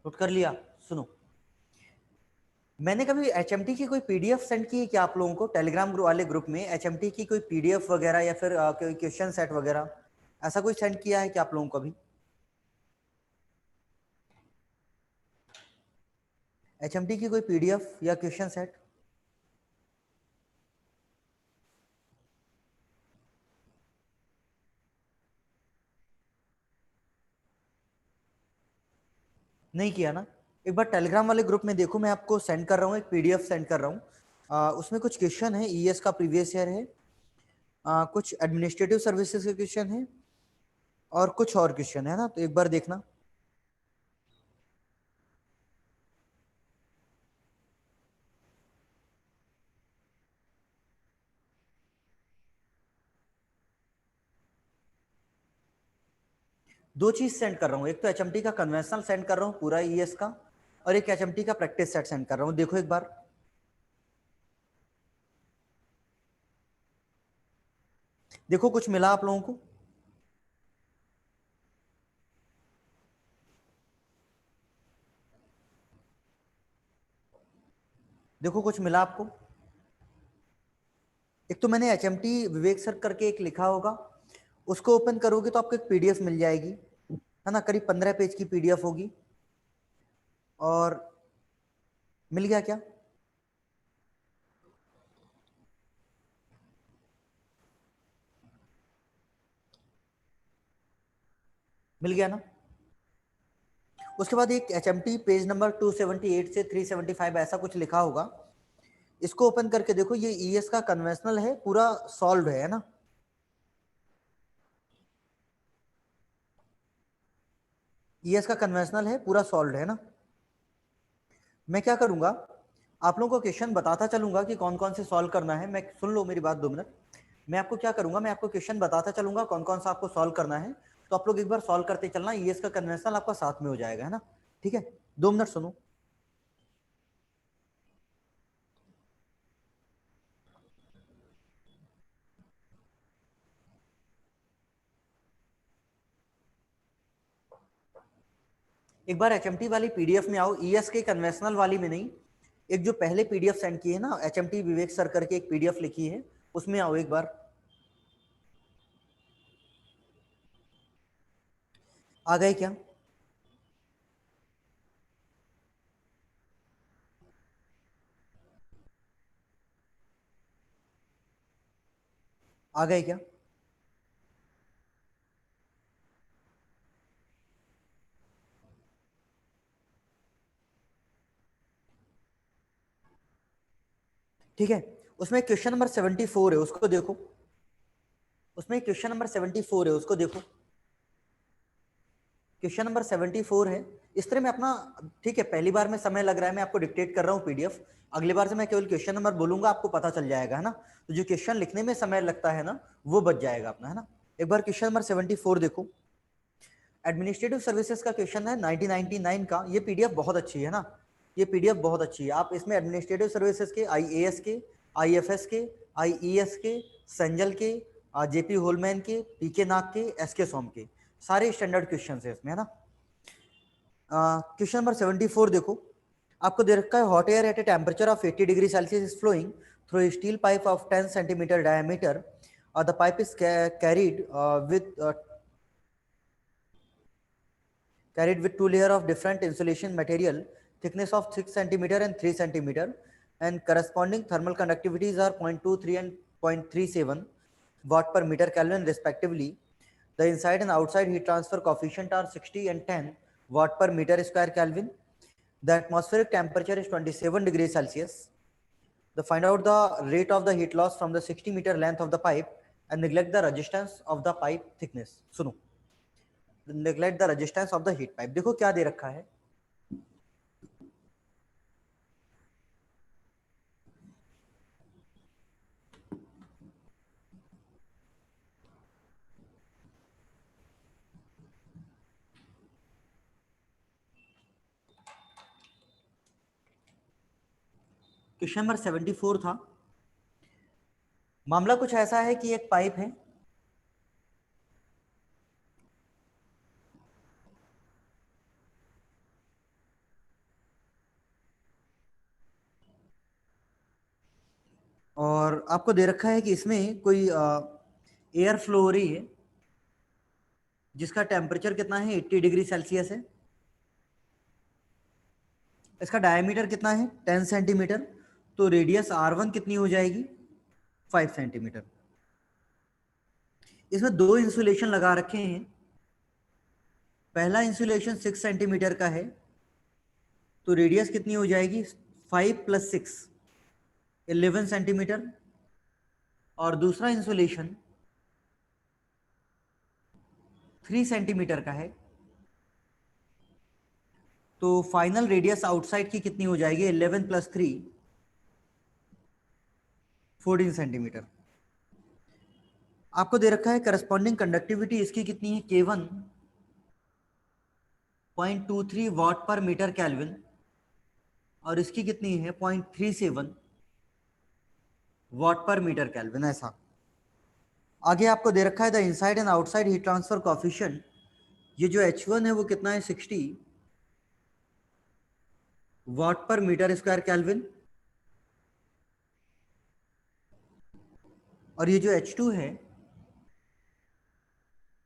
[SPEAKER 1] नोट कर लिया। सुनो, मैंने कभी HMT की कोई पीडीएफ सेंड की है क्या आप लोगों को, टेलीग्राम ग्रुप वाले ग्रुप में HMT की कोई पीडीएफ वगैरह या फिर कोई क्वेश्चन सेट वगैरह, ऐसा कोई सेंड किया है क्या आप लोगों को अभी, HMT की कोई पीडीएफ या क्वेश्चन सेट? नहीं किया ना, एक बार टेलीग्राम वाले ग्रुप में देखो, मैं आपको सेंड कर रहा हूँ, एक पीडीएफ सेंड कर रहा हूँ। उसमें कुछ क्वेश्चन है, ईएस का प्रीवियस ईयर है, कुछ एडमिनिस्ट्रेटिव सर्विसेज के क्वेश्चन है और कुछ और क्वेश्चन है ना, तो एक बार देखना। दो चीज सेंड कर रहा हूँ, एक तो HMT का कन्वेंशनल सेंड कर रहा हूँ पूरा ईएस का, और एक HMT का प्रैक्टिस सेट सेंड कर रहा हूँ, देखो एक बार। देखो कुछ मिला आप लोगों को, देखो कुछ मिला आपको। एक तो मैंने HMT विवेक सर करके एक लिखा होगा, उसको ओपन करोगे तो आपको एक पीडीएफ मिल जाएगी, है ना, करीब 15 पेज की पीडीएफ होगी। और मिल गया क्या, मिल गया ना। उसके बाद एक HMT पेज नंबर 278 से 375 ऐसा कुछ लिखा होगा, इसको ओपन करके देखो, ये ईएस का कन्वेंशनल है, पूरा सॉल्व है ना। ईएस का कन्वेंशनल है, पूरा सॉल्व है ना। मैं क्या करूंगा, आप लोगों को क्वेश्चन बताता चलूंगा कि कौन कौन से सॉल्व करना है। मैं सुन लो मेरी बात 2 मिनट। मैं आपको क्या करूंगा, मैं आपको क्वेश्चन बताता चलूंगा कौन कौन सा आपको सॉल्व करना है, तो आप लोग एक बार सॉल्व करते चलना, ईएस का कन्वेंशनल आपका साथ में हो जाएगा, है ना। ठीक है, 2 मिनट सुनो। एक बार एचएमटी वाली पीडीएफ में आओ, ईएस के कन्वेंशनल वाली में नहीं, एक जो पहले पीडीएफ सेंड की है ना, एचएमटी विवेक सर करके एक पीडीएफ लिखी है, उसमें आओ एक बार। आ गए क्या? आ गए क्या? ठीक है, उसमें क्वेश्चन नंबर 74 है, उसको देखो। उसमें क्वेश्चन नंबर 74 है, उसको देखो। क्वेश्चन नंबर 74 है। इस तरह मैं अपना, ठीक है, पहली बार में समय लग रहा है, मैं आपको डिक्टेट कर रहा हूँ पीडीएफ। अगली बार से मैं केवल क्वेश्चन नंबर बोलूंगा, आपको पता चल जाएगा, है ना। तो जो क्वेश्चन लिखने में समय लगता है ना, वो बच जाएगा अपना, है ना। एक बार क्वेश्चन नंबर 74 देखो। एडमिनिस्ट्रेटिव सर्विसेज का क्वेश्चन है 1999 का। ये पीडीएफ बहुत अच्छी है ना, ये पीडीएफ बहुत अच्छी है। आप इसमें एडमिनिस्ट्रेटिव सर्विसेज के, आईएएस के, आईएफएस के, आईईएस के, संजल के, जेपी होलमैन के, पीके नाग के, एसके सोम के, सारे स्टैंडर्ड क्वेश्चन है इसमें, है ना। क्वेश्चन नंबर 74 देखो। आपको दे रखा है, hot air at a temperature of 80 degree Celsius is flowing through a steel pipe of 10 centimetre diameter, the pipe is carried with carried with two layers of different insulation material, thickness of 6 centimeter and 3 centimeter, and corresponding thermal conductivities are 0.23 and 0.37 watt per meter Kelvin respectively. The inside and outside heat transfer coefficient are 60 and 10 watt per meter square Kelvin. The atmospheric temperature is 27 degrees Celsius. The find out the rate of the heat loss from the 60-meter length of the pipe and neglect the resistance of the pipe thickness. सुनो, neglect the resistance of the heat pipe. देखो क्या दे रखा है। Question number 74 था। मामला कुछ ऐसा है कि एक पाइप है, और आपको दे रखा है कि इसमें कोई एयर फ्लो हो रही है, जिसका टेम्परेचर कितना है, 80 डिग्री सेल्सियस है। इसका डायमीटर कितना है, 10 सेंटीमीटर। तो रेडियस R1 कितनी हो जाएगी, 5 सेंटीमीटर। इसमें दो इंसुलेशन लगा रखे हैं। पहला इंसुलेशन 6 सेंटीमीटर का है, तो रेडियस कितनी हो जाएगी, 5 + 6 11 सेंटीमीटर। और दूसरा इंसुलेशन 3 सेंटीमीटर का है, तो फाइनल रेडियस आउटसाइड की कितनी हो जाएगी, 11 + 3 14 सेंटीमीटर। आपको दे रखा है करस्पॉन्डिंग कंडक्टिविटी इसकी कितनी है, K1 0.23 वाट पर मीटर केल्विन, और इसकी कितनी है, 0.37 वाट पर मीटर केल्विन। ऐसा आगे आपको दे रखा है the inside and outside heat transfer coefficient. ये जो H1 है वो कितना है, 60 वाट पर मीटर स्क्वायर केल्विन, और ये जो H2 है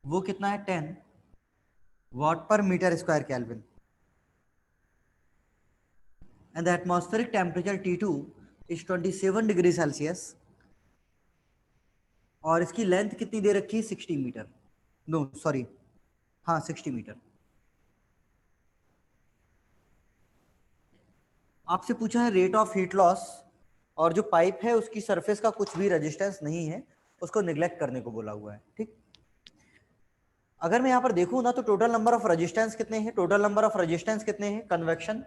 [SPEAKER 1] वो कितना है, 10 watt per metre square kelvin. And the atmospheric temperature T2 is 27 degree Celsius, और इसकी लेंथ कितनी दे रखी है, 60 मीटर, नो सॉरी, हाँ 60 मीटर। आपसे पूछा है रेट ऑफ हीट लॉस, और जो पाइप है उसकी सरफेस का कुछ भी रेजिस्टेंस नहीं है, उसको निग्लेक्ट करने को बोला हुआ है। ठीक, अगर मैं यहाँ पर देखूं ना तो टोटल नंबर ऑफ रेजिस्टेंस कितने हैं, टोटल नंबर ऑफ रेजिस्टेंस कितने हैं, convection,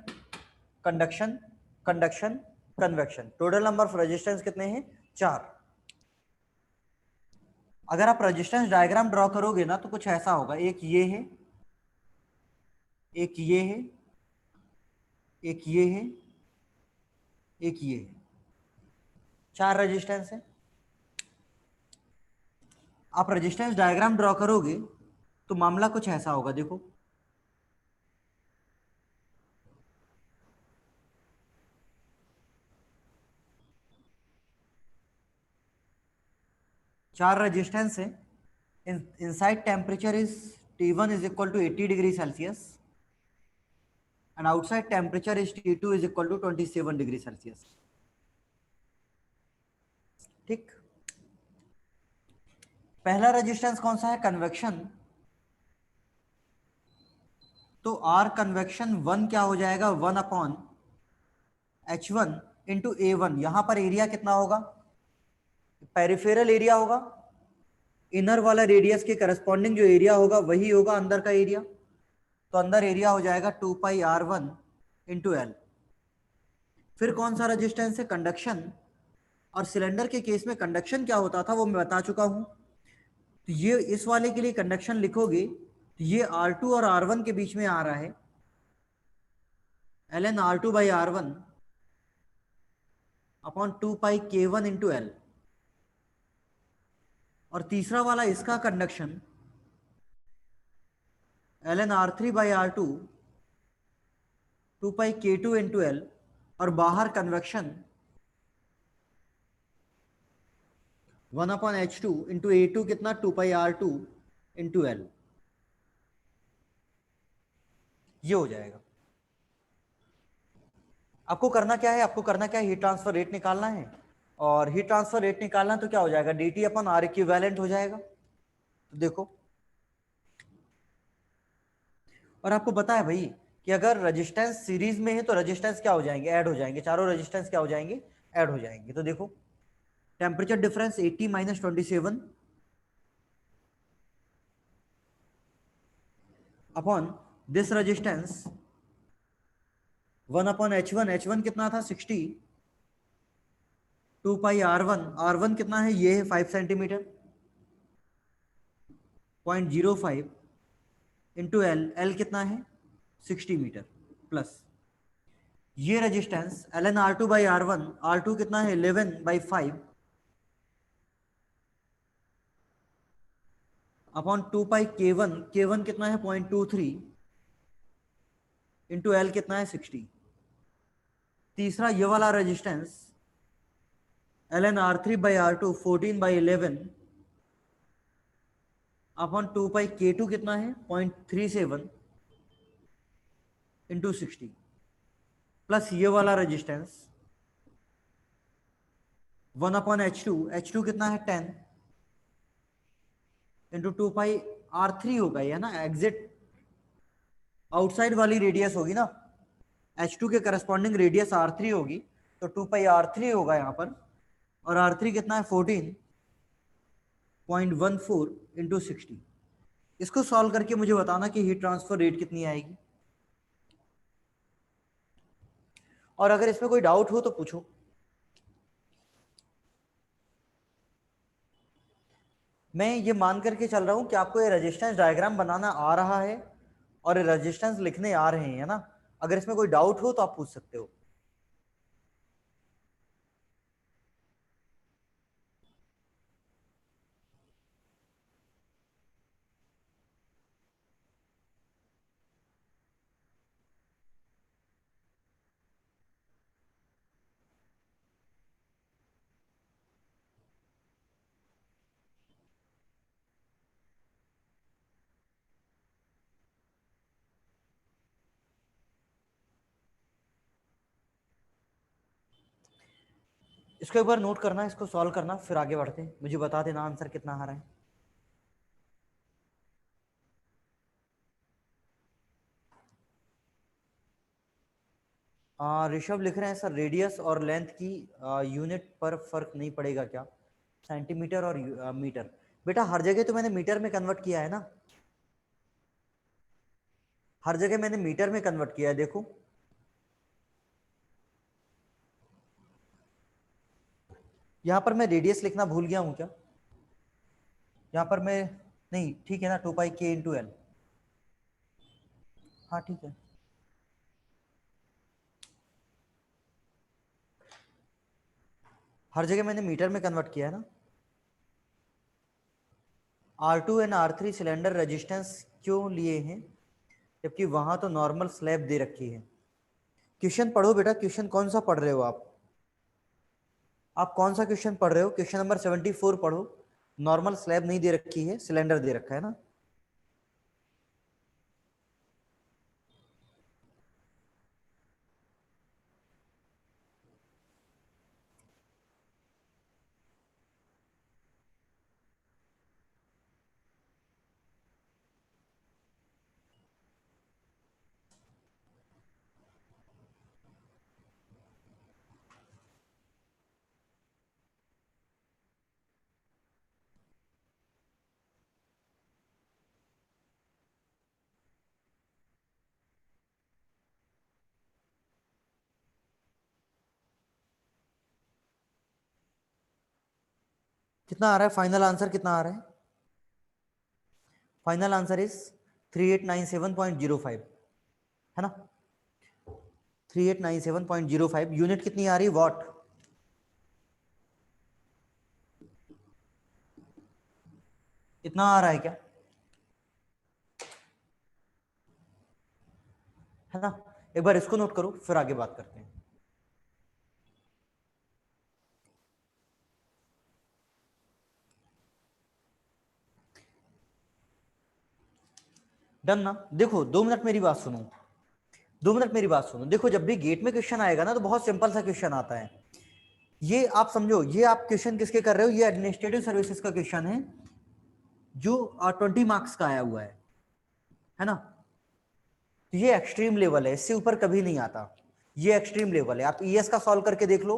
[SPEAKER 1] conduction, conduction, convection, total number of resistance कितने हैं, 4। अगर आप रेजिस्टेंस डायग्राम ड्रॉ करोगे ना तो कुछ ऐसा होगा, एक ये है, एक ये है, एक ये है, एक ये है, 4 रेजिस्टेंस है। आप रेजिस्टेंस डायग्राम ड्रॉ करोगे तो मामला कुछ ऐसा होगा, देखो 4 रेजिस्टेंस है। Inside temperature is T1 is equal to 80 degree Celsius and outside temperature is T2 is equal to 27 degree Celsius. ठीक, पहला रेजिस्टेंस कौन सा है, कन्वेक्शन, तो आर कन्वेक्शन 1 क्या हो जाएगा, 1/H1 इंटू A1। यहां पर एरिया कितना होगा, पेरिफेरल एरिया होगा, इनर वाला रेडियस के करस्पॉन्डिंग जो एरिया होगा वही होगा अंदर का एरिया, तो अंदर एरिया हो जाएगा 2πr1 इंटू एल। फिर कौन सा रेजिस्टेंस है, कंडक्शन, और सिलेंडर के केस में कंडक्शन क्या होता था वो मैं बता चुका हूं। तो ये इस वाले के लिए कंडक्शन लिखोगे तो ये R2 और R1 के बीच में आ रहा है, ln R2 by R1 upon 2πk1 into L. और तीसरा वाला इसका conduction ln R3 by R2 2πk2 into L, और बाहर कन्वेक्शन 1/H2 इंटू A2 कितना 2πr2 इंटू एल, ये हो जाएगा। आपको करना क्या है, आपको करना क्या है, हीट ट्रांसफर रेट निकालना है, और हीट ट्रांसफर रेट निकालना तो क्या हो जाएगा, dt अपन R इक्विवेलेंट हो जाएगा। तो देखो, और आपको पता है भाई कि अगर रेजिस्टेंस सीरीज में है तो रेजिस्टेंस क्या हो जाएंगे, ऐड हो जाएंगे, चारों रेजिस्टेंस क्या हो जाएंगे, ऐड हो जाएंगे। तो देखो temperature difference 80 minus 27 upon this resistance 1/H1, H1 कितना था 60, 2πr1, R1 कितना है, ये है 5 सेंटीमीटर, 0.05 इंटू एल, एल कितना है 60 मीटर, प्लस ये resistance ln R2 by R1, R2 कितना है 11/5 अपॉन 2πk1, k1 कितना है 0.23 इंटू एल कितना है 60। तीसरा ये वाला resistance ln R3 by R2 14/11 upon 2πk2 कितना है 0.37 इंटू 60, प्लस ये वाला रेजिस्टेंस 1/H2, H2 कितना है 10 इंटू 2πr3 होगा ये ना, एग्जिट आउटसाइड वाली रेडियस होगी ना, H2 के करस्पॉन्डिंग रेडियस R3 होगी, तो 2πr3 होगा यहाँ पर, और R3 कितना है 14.14 इंटू 60। इसको सॉल्व करके मुझे बताना कि हीट ट्रांसफर रेट कितनी आएगी, और अगर इसमें कोई डाउट हो तो पूछो। मैं ये मान करके चल रहा हूं कि आपको ये रेजिस्टेंस डायग्राम बनाना आ रहा है और ये रेजिस्टेंस लिखने आ रहे हैं, है ना। अगर इसमें कोई डाउट हो तो आप पूछ सकते हो। इसको एक बार नोट करना, इसको सॉल्व करना, फिर आगे बढ़ते हैं, मुझे बता देना आंसर कितना आ रहा है। ऋषभ लिख रहे हैं सर रेडियस और लेंथ की यूनिट पर फर्क नहीं पड़ेगा क्या, सेंटीमीटर और मीटर। बेटा हर जगह तो मैंने मीटर में कन्वर्ट किया है ना, हर जगह मैंने मीटर में कन्वर्ट किया है, देखो यहां पर मैं रेडियस लिखना भूल गया हूं क्या? यहां पर मैं, नहीं ठीक है ना, 2πk/l। हाँ ठीक है, हर जगह मैंने मीटर में कन्वर्ट किया है ना। R2 and R3 cylinder resistance क्यों लिए हैं, जबकि वहां तो नॉर्मल स्लैब दे रखी है? क्वेश्चन पढ़ो बेटा, क्वेश्चन कौन सा पढ़ रहे हो आप कौन सा क्वेश्चन पढ़ रहे हो? क्वेश्चन नंबर 74 पढ़ो। नॉर्मल स्लैब नहीं दे रखी है, सिलेंडर दे रखा है ना। कितना आ रहा है फाइनल आंसर, कितना आ रहा है? फाइनल आंसर इज 3897.05, है ना। 3897.05। यूनिट कितनी आ रही, वॉट? इतना आ रहा है क्या, है ना? एक बार इसको नोट करो, फिर आगे बात करते हैं। डन ना? देखो 2 मिनट मेरी बात सुनो, 2 मिनट मेरी बात सुनो। देखो जब भी गेट में क्वेश्चन आएगा ना, तो बहुत सिंपल सा क्वेश्चन आता है। ये आप समझो, ये आप क्वेश्चन किसके कर रहे हो? ये एडमिनिस्ट्रेटिव सर्विसेज का क्वेश्चन है, जो 20 मार्क्स का आया हुआ है ना। तो ये एक्सट्रीम लेवल है, इससे ऊपर कभी नहीं आता। ये एक्सट्रीम लेवल है। आप ईएस का सॉल्व करके देख लो,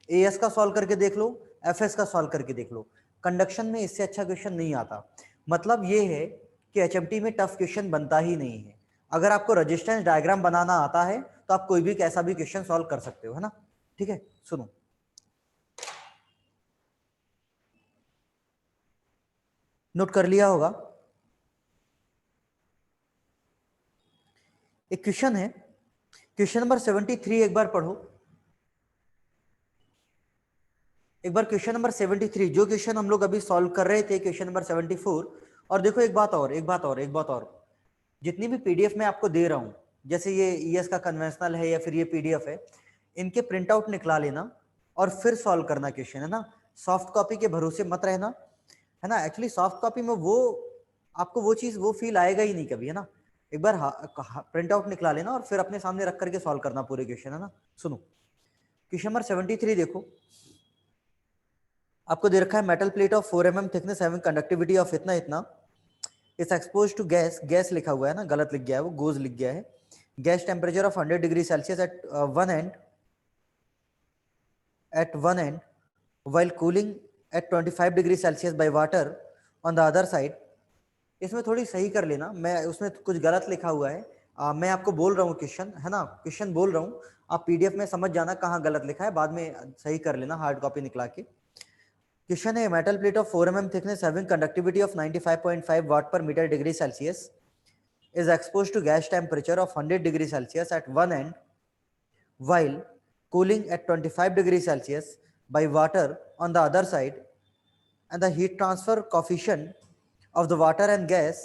[SPEAKER 1] एएस का सॉल्व करके देख लो, एफएस का सॉल्व करके देख लो। कंडक्शन में इससे अच्छा क्वेश्चन नहीं आता। मतलब ये है कि एचएमटी में टफ क्वेश्चन बनता ही नहीं है। अगर आपको रेजिस्टेंस डायग्राम बनाना आता है, तो आप कोई भी कैसा भी क्वेश्चन सॉल्व कर सकते हो, है ना। ठीक है, सुनो, नोट कर लिया होगा। एक क्वेश्चन है, क्वेश्चन नंबर 73, एक बार पढ़ो। एक बार क्वेश्चन नंबर 73, जो क्वेश्चन हम लोग अभी सॉल्व कर रहे थे, क्वेश्चन नंबर 74। और देखो एक बात और, एक बात और, जितनी भी पीडीएफ मैं आपको दे रहा हूं, जैसे ये ईएस का कन्वेंशनल है या फिर ये पीडीएफ है, इनके प्रिंट आउट निकला लेना और फिर सॉल्व करना क्वेश्चन, है ना। सॉफ्ट कॉपी के भरोसे मत रहना, है ना। एक्चुअली सॉफ्ट कॉपी में वो आपको वो चीज, वो फील आएगा ही नहीं कभी, है ना। एक बार प्रिंट आउट निकला लेना और फिर अपने सामने रख करके सॉल्व करना पूरे क्वेश्चन, है ना। सुनो, क्वेश्चन नंबर 73 देखो। आपको दे रखा है metal plate of 4 mm thickness having conductivity of इतना इतना is expose to gas, gas लिखा हुआ है ना, गलत लिख गया है, वो गोज लिख गया है। Gas temperature of 100 degree Celsius at one end while cooling at 25 degree Celsius by water on the other side। इसमें थोड़ी सही कर लेना, मैं उसमें कुछ गलत लिखा हुआ है। मैं आपको बोल रहा हूँ क्वेश्चन, है ना, क्वेश्चन बोल रहा हूँ। आप पीडीएफ में समझ जाना कहाँ गलत लिखा है, बाद में सही कर लेना हार्ड कॉपी निकला के। क्वेश्चन है, metal plate of 4 mm thickness having conductivity of 95.5 watt per metre degree Celsius is exposed to gas temperature of 100 degree Celsius at one end while cooling at 25 degree Celsius by water on the other side, and the heat transfer coefficient of the water and gas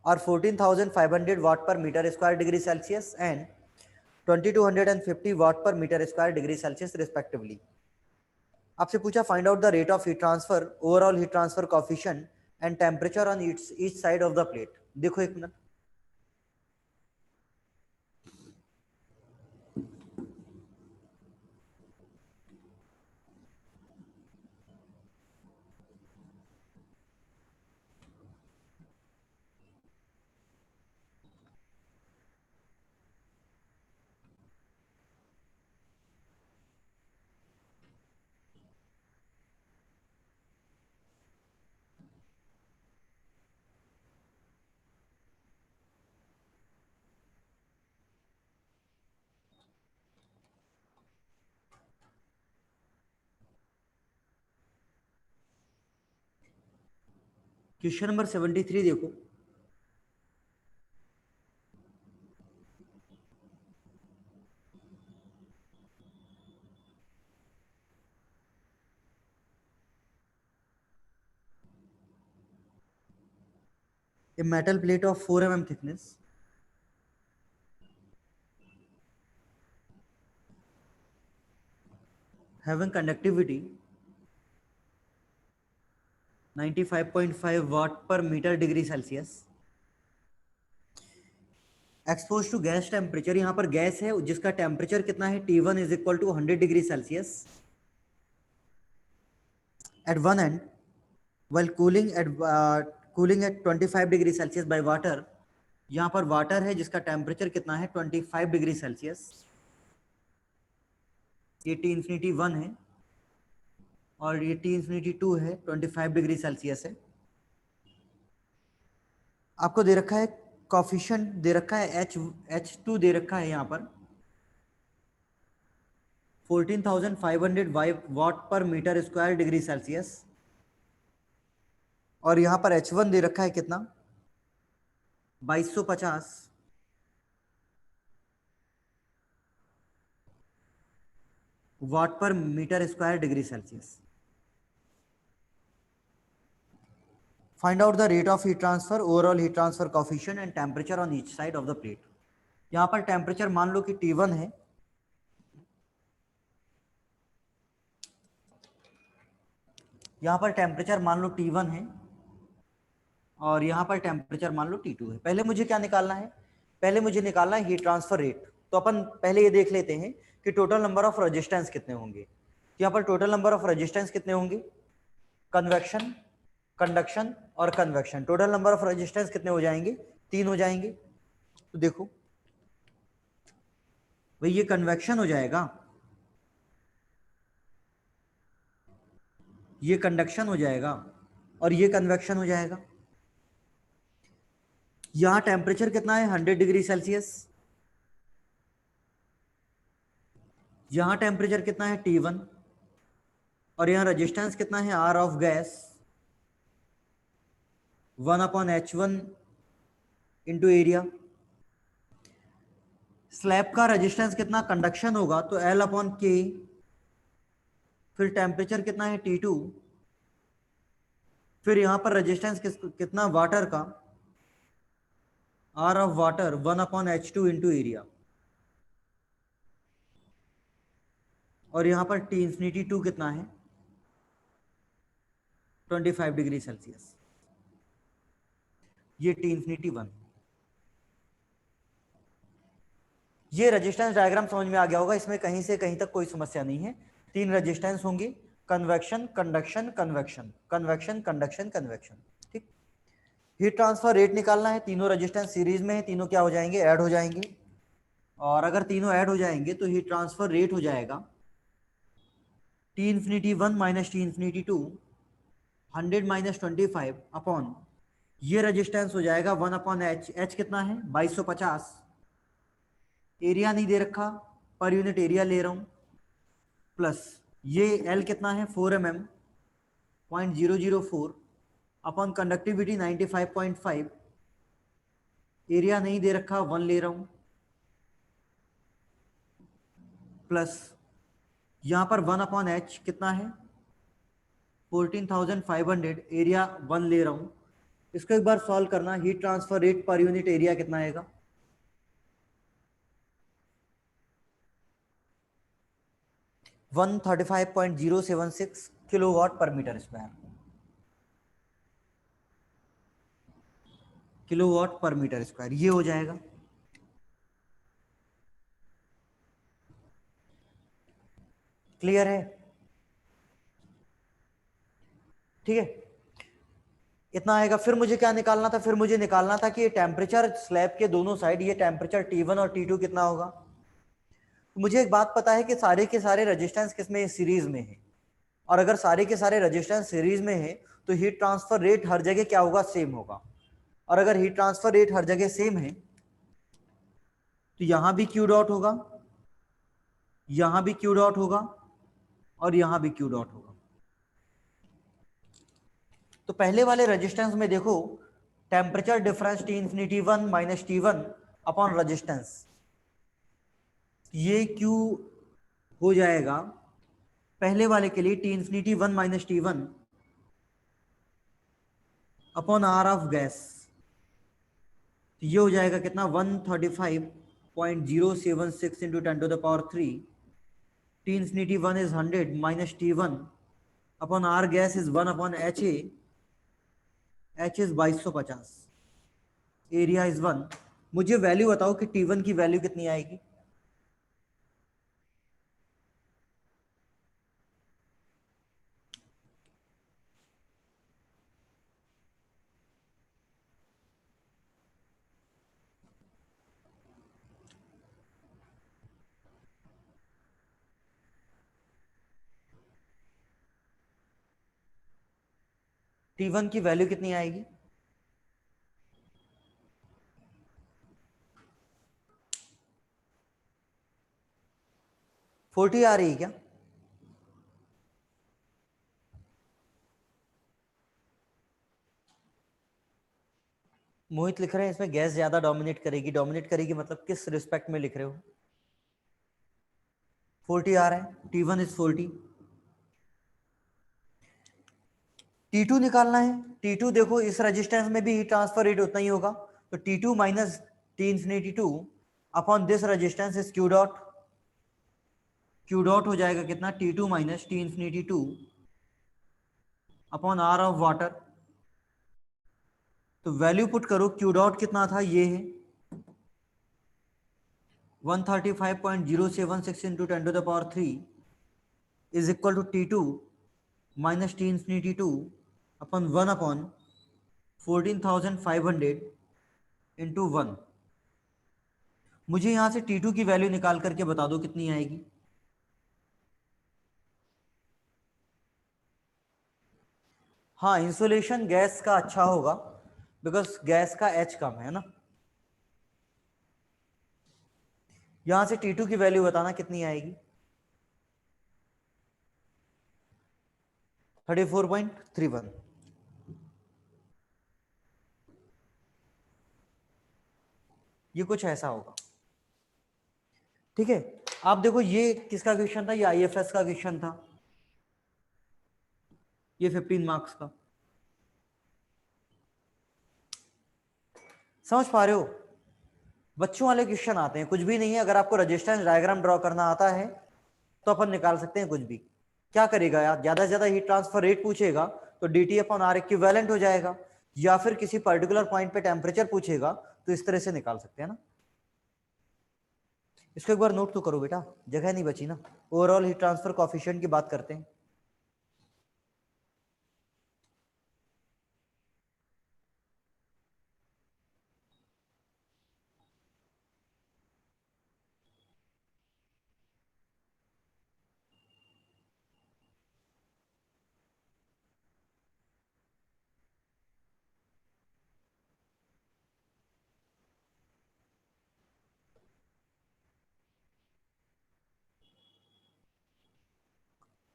[SPEAKER 1] are 14,500 watt per meter square degree Celsius and 2250 watt per meter square degree Celsius respectively। आपसे पूछा find out the rate of heat transfer, overall heat transfer coefficient and temperature on each side of the plate. देखो एक minute, question number 73 देखो, a metal plate of 4 mm thickness having conductivity 95.5 watt per meter degree Celsius expose to gas temperature, यहाँ पर gas है जिसका temperature कितना है T1 is equal to 100 degree Celsius at one and well cooling at 25 degree Celsius by water. यहाँ पर water है जिसका टेम्परेचर कितना है 25 डिग्री सेल्सियस, ये T इंफिनिटी 1 है और ये T इंफिनिटी 2 है, 25 डिग्री सेल्सियस है। आपको दे रखा है कॉफिशिएंट दे रखा है H2 दे रखा है यहाँ पर 14,500 वाट per metre square degree Celsius, और यहाँ पर H1 दे रखा है कितना 2250 watt per metre square degree Celsius. Find out the rate of heat transfer, overall heat transfer coefficient and temperature on each side of the plate. यहाँ पर temperature मान लो कि T1 है, यहाँ पर टेम्परेचर मान लो T1 है और यहाँ पर टेम्परेचर मान लो T2 है। पहले मुझे क्या निकालना है, पहले मुझे निकालना है हीट ट्रांसफर रेट। तो अपन पहले ये देख लेते हैं कि टोटल नंबर ऑफ रेजिस्टेंस कितने होंगे। यहाँ पर टोटल नंबर ऑफ रेजिस्टेंस कितने होंगे, कन्वेक्शन, कंडक्शन और convection, total number of resistance कितने हो जाएंगे, 3 हो जाएंगे। तो देखो भाई ये कन्वेक्शन हो जाएगा, ये कंडक्शन हो जाएगा और ये कन्वेक्शन हो जाएगा। यहां टेम्परेचर कितना है 100 डिग्री सेल्सियस, यहां टेम्परेचर कितना है T1 और यहां रेजिस्टेंस कितना है R of gas 1/H1 into area. Slab का रेजिस्टेंस कितना, कंडक्शन होगा तो L/K, फिर टेम्परेचर कितना है T2, फिर यहां पर रेजिस्टेंस कितना वाटर का R of water 1/H2 into area, और यहां पर T इंफिनिटी 2 कितना है 25 डिग्री सेल्सियस, ये T इंफिनिटी 1। ये रेजिस्टेंस डायग्राम समझ में आ गया होगा, इसमें कहीं से कहीं तक कोई समस्या नहीं है। 3 रेजिस्टेंस होंगे, convection, conduction, convection, convection, conduction, convection. ठीक, हीट ट्रांसफर रेट निकालना है। तीनों रेजिस्टेंस सीरीज में है, तीनों क्या हो जाएंगे, ऐड हो जाएंगे, और अगर तीनों ऐड हो जाएंगे तो हीट ट्रांसफर रेट हो जाएगा T infinity 1 minus T infinity 2 100 minus 25 upon ये रेजिस्टेंस हो जाएगा 1/H, H कितना है 2250, एरिया नहीं दे रखा, पर यूनिट एरिया ले रहा हूं, प्लस ये L कितना है 4 mm 0.004 अपॉन कंडक्टिविटी 95.5, एरिया नहीं दे रखा 1 ले रहा हूं, प्लस यहां पर 1/H कितना है 14,500, एरिया 1 ले रहा हूं। इसको एक बार सॉल्व करना, heat transfer rate per unit area कितना आएगा 135.076 किलोवाट पर मीटर स्क्वायर, किलोवाट पर मीटर स्क्वायर ये हो जाएगा। क्लियर है, ठीक है, इतना आएगा। फिर मुझे क्या निकालना था, फिर मुझे निकालना था कि ये टेम्परेचर स्लैब के दोनों साइड, ये टेम्परेचर T1 और T2 कितना होगा। मुझे एक बात पता है कि सारे के सारे रेजिस्टेंस किसमें, सीरीज में है, और अगर सारे के सारे रेजिस्टेंस सीरीज में है तो हीट ट्रांसफर रेट हर जगह क्या होगा, सेम होगा। और अगर हीट ट्रांसफर रेट हर जगह सेम है तो यहां भी Q डॉट होगा, यहां भी Q डॉट होगा और यहां भी Q डॉट होगा। तो पहले वाले रेजिस्टेंस में देखो, temperature difference T infinity 1 minus T1 upon resistance, ये क्यू हो जाएगा पहले वाले के लिए T infinity 1 minus T1 upon R of gas. तो ये हो जाएगा कितना, 135.076 into 10⁻³ T infinity 1 is 100 minus T1 upon R gas is 1 upon H A, H is 2250, area is 1। मुझे वैल्यू बताओ कि T1 की वैल्यू कितनी आएगी। T1 की वैल्यू कितनी आएगी? फोर्टी आ रही है क्या? मोहित लिख रहे हैं इसमें गैस ज्यादा डोमिनेट करेगी। डोमिनेट करेगी मतलब किस रिस्पेक्ट में लिख रहे हो? 40 आ रहा है, T1 इज 40। T2 निकालना है। T2 देखो इस रेजिस्टेंस में भी हीट ट्रांसफर रेट उतना ही होगा, तो T2 minus T infinity 2 upon this resistance is Q dot. Q dot हो जाएगा कितना, T2 minus T infinity 2 upon R of water. तो वैल्यू पुट करो, क्यू डॉट कितना था, ये है 135.076 into 10⁻³ is equal to T2 minus T infinity 2 upon 1 upon 14,500 into 1। मुझे यहां से T2 की वैल्यू निकाल करके बता दो कितनी आएगी। हाँ, इंसुलेशन गैस का अच्छा होगा बिकॉज गैस का H कम है ना। यहां से T2 की वैल्यू बताना कितनी आएगी। 34.31। ये कुछ ऐसा होगा, ठीक है। आप देखो ये किसका क्वेश्चन था, ये IFS का क्वेश्चन था, ये 15 मार्क्स का। समझ पा रहे हो? बच्चों वाले क्वेश्चन आते हैं, कुछ भी नहीं है। अगर आपको रेजिस्टेंस डायग्राम ड्रॉ करना आता है तो अपन निकाल सकते हैं कुछ भी। क्या करेगा यार, ज्यादा से ज्यादा हीट ट्रांसफर रेट पूछेगा तो dt अपॉन आर इक्विवेलेंट हो जाएगा, या फिर किसी पर्टिकुलर पॉइंट पे टेम्परेचर पूछेगा तो इस तरह से निकाल सकते हैं ना। इसको एक बार नोट तो करो बेटा, जगह नहीं बची ना। ओवरऑल हीट ट्रांसफर कोफिशिएंट की बात करते हैं।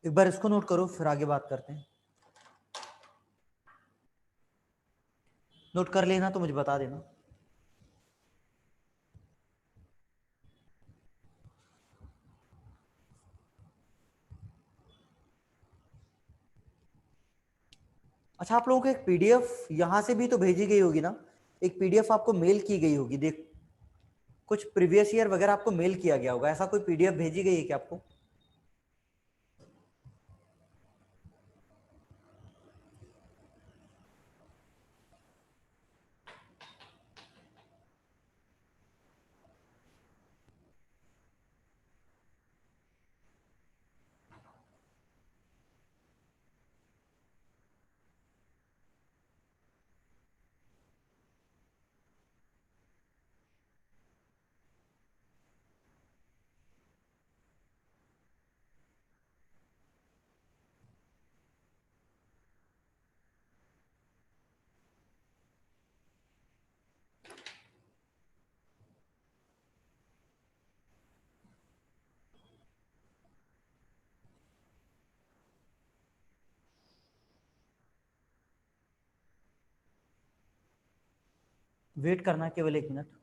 [SPEAKER 1] एक बार इसको नोट करो फिर आगे बात करते हैं। नोट कर लेना तो मुझे बता देना। अच्छा, आप लोगों को एक पीडीएफ यहां से भी तो भेजी गई होगी ना, एक पीडीएफ आपको मेल की गई होगी, देख कुछ प्रीवियस ईयर वगैरह आपको मेल किया गया होगा, ऐसा कोई पीडीएफ भेजी गई है क्या आपको? वेट करना केवल 1 मिनट।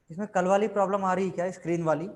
[SPEAKER 1] इसमें कल वाली प्रॉब्लम आ रही है क्या, स्क्रीन वाली?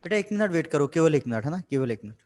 [SPEAKER 1] बेटा 1 मिनट वेट करो, केवल 1 मिनट, है ना, केवल 1 मिनट।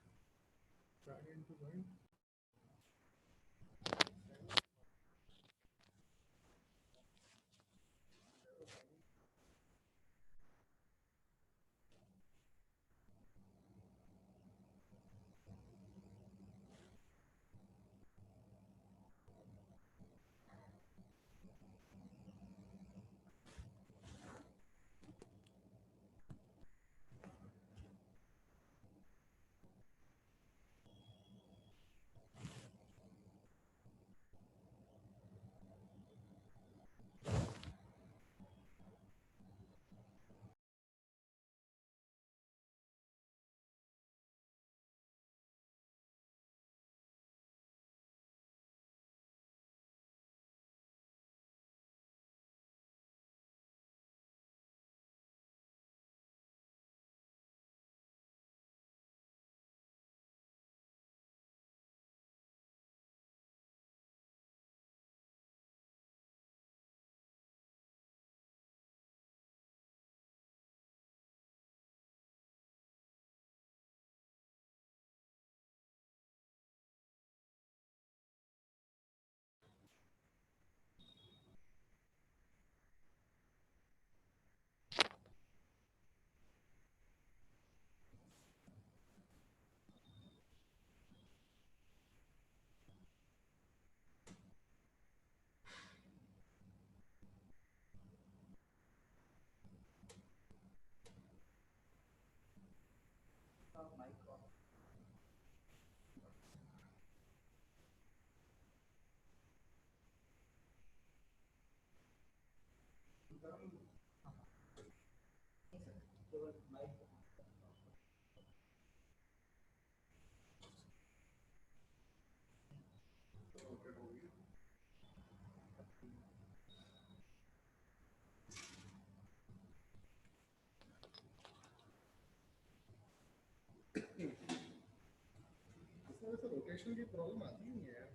[SPEAKER 2] रोटेशन की प्रॉब्लम आती नहीं है।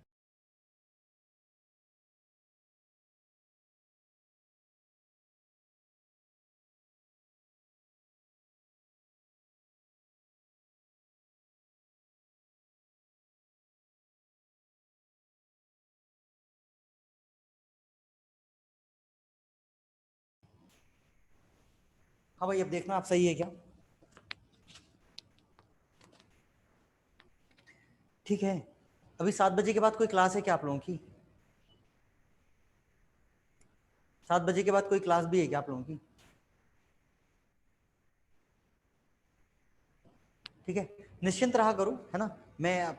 [SPEAKER 1] हाँ भाई, अब देखना आप सही है क्या? ठीक है। अभी 7 बजे के बाद कोई क्लास है क्या आप लोगों की? 7 बजे के बाद कोई क्लास भी है क्या आप लोगों की? ठीक है, निश्चिंत रहा करो, है ना। मैं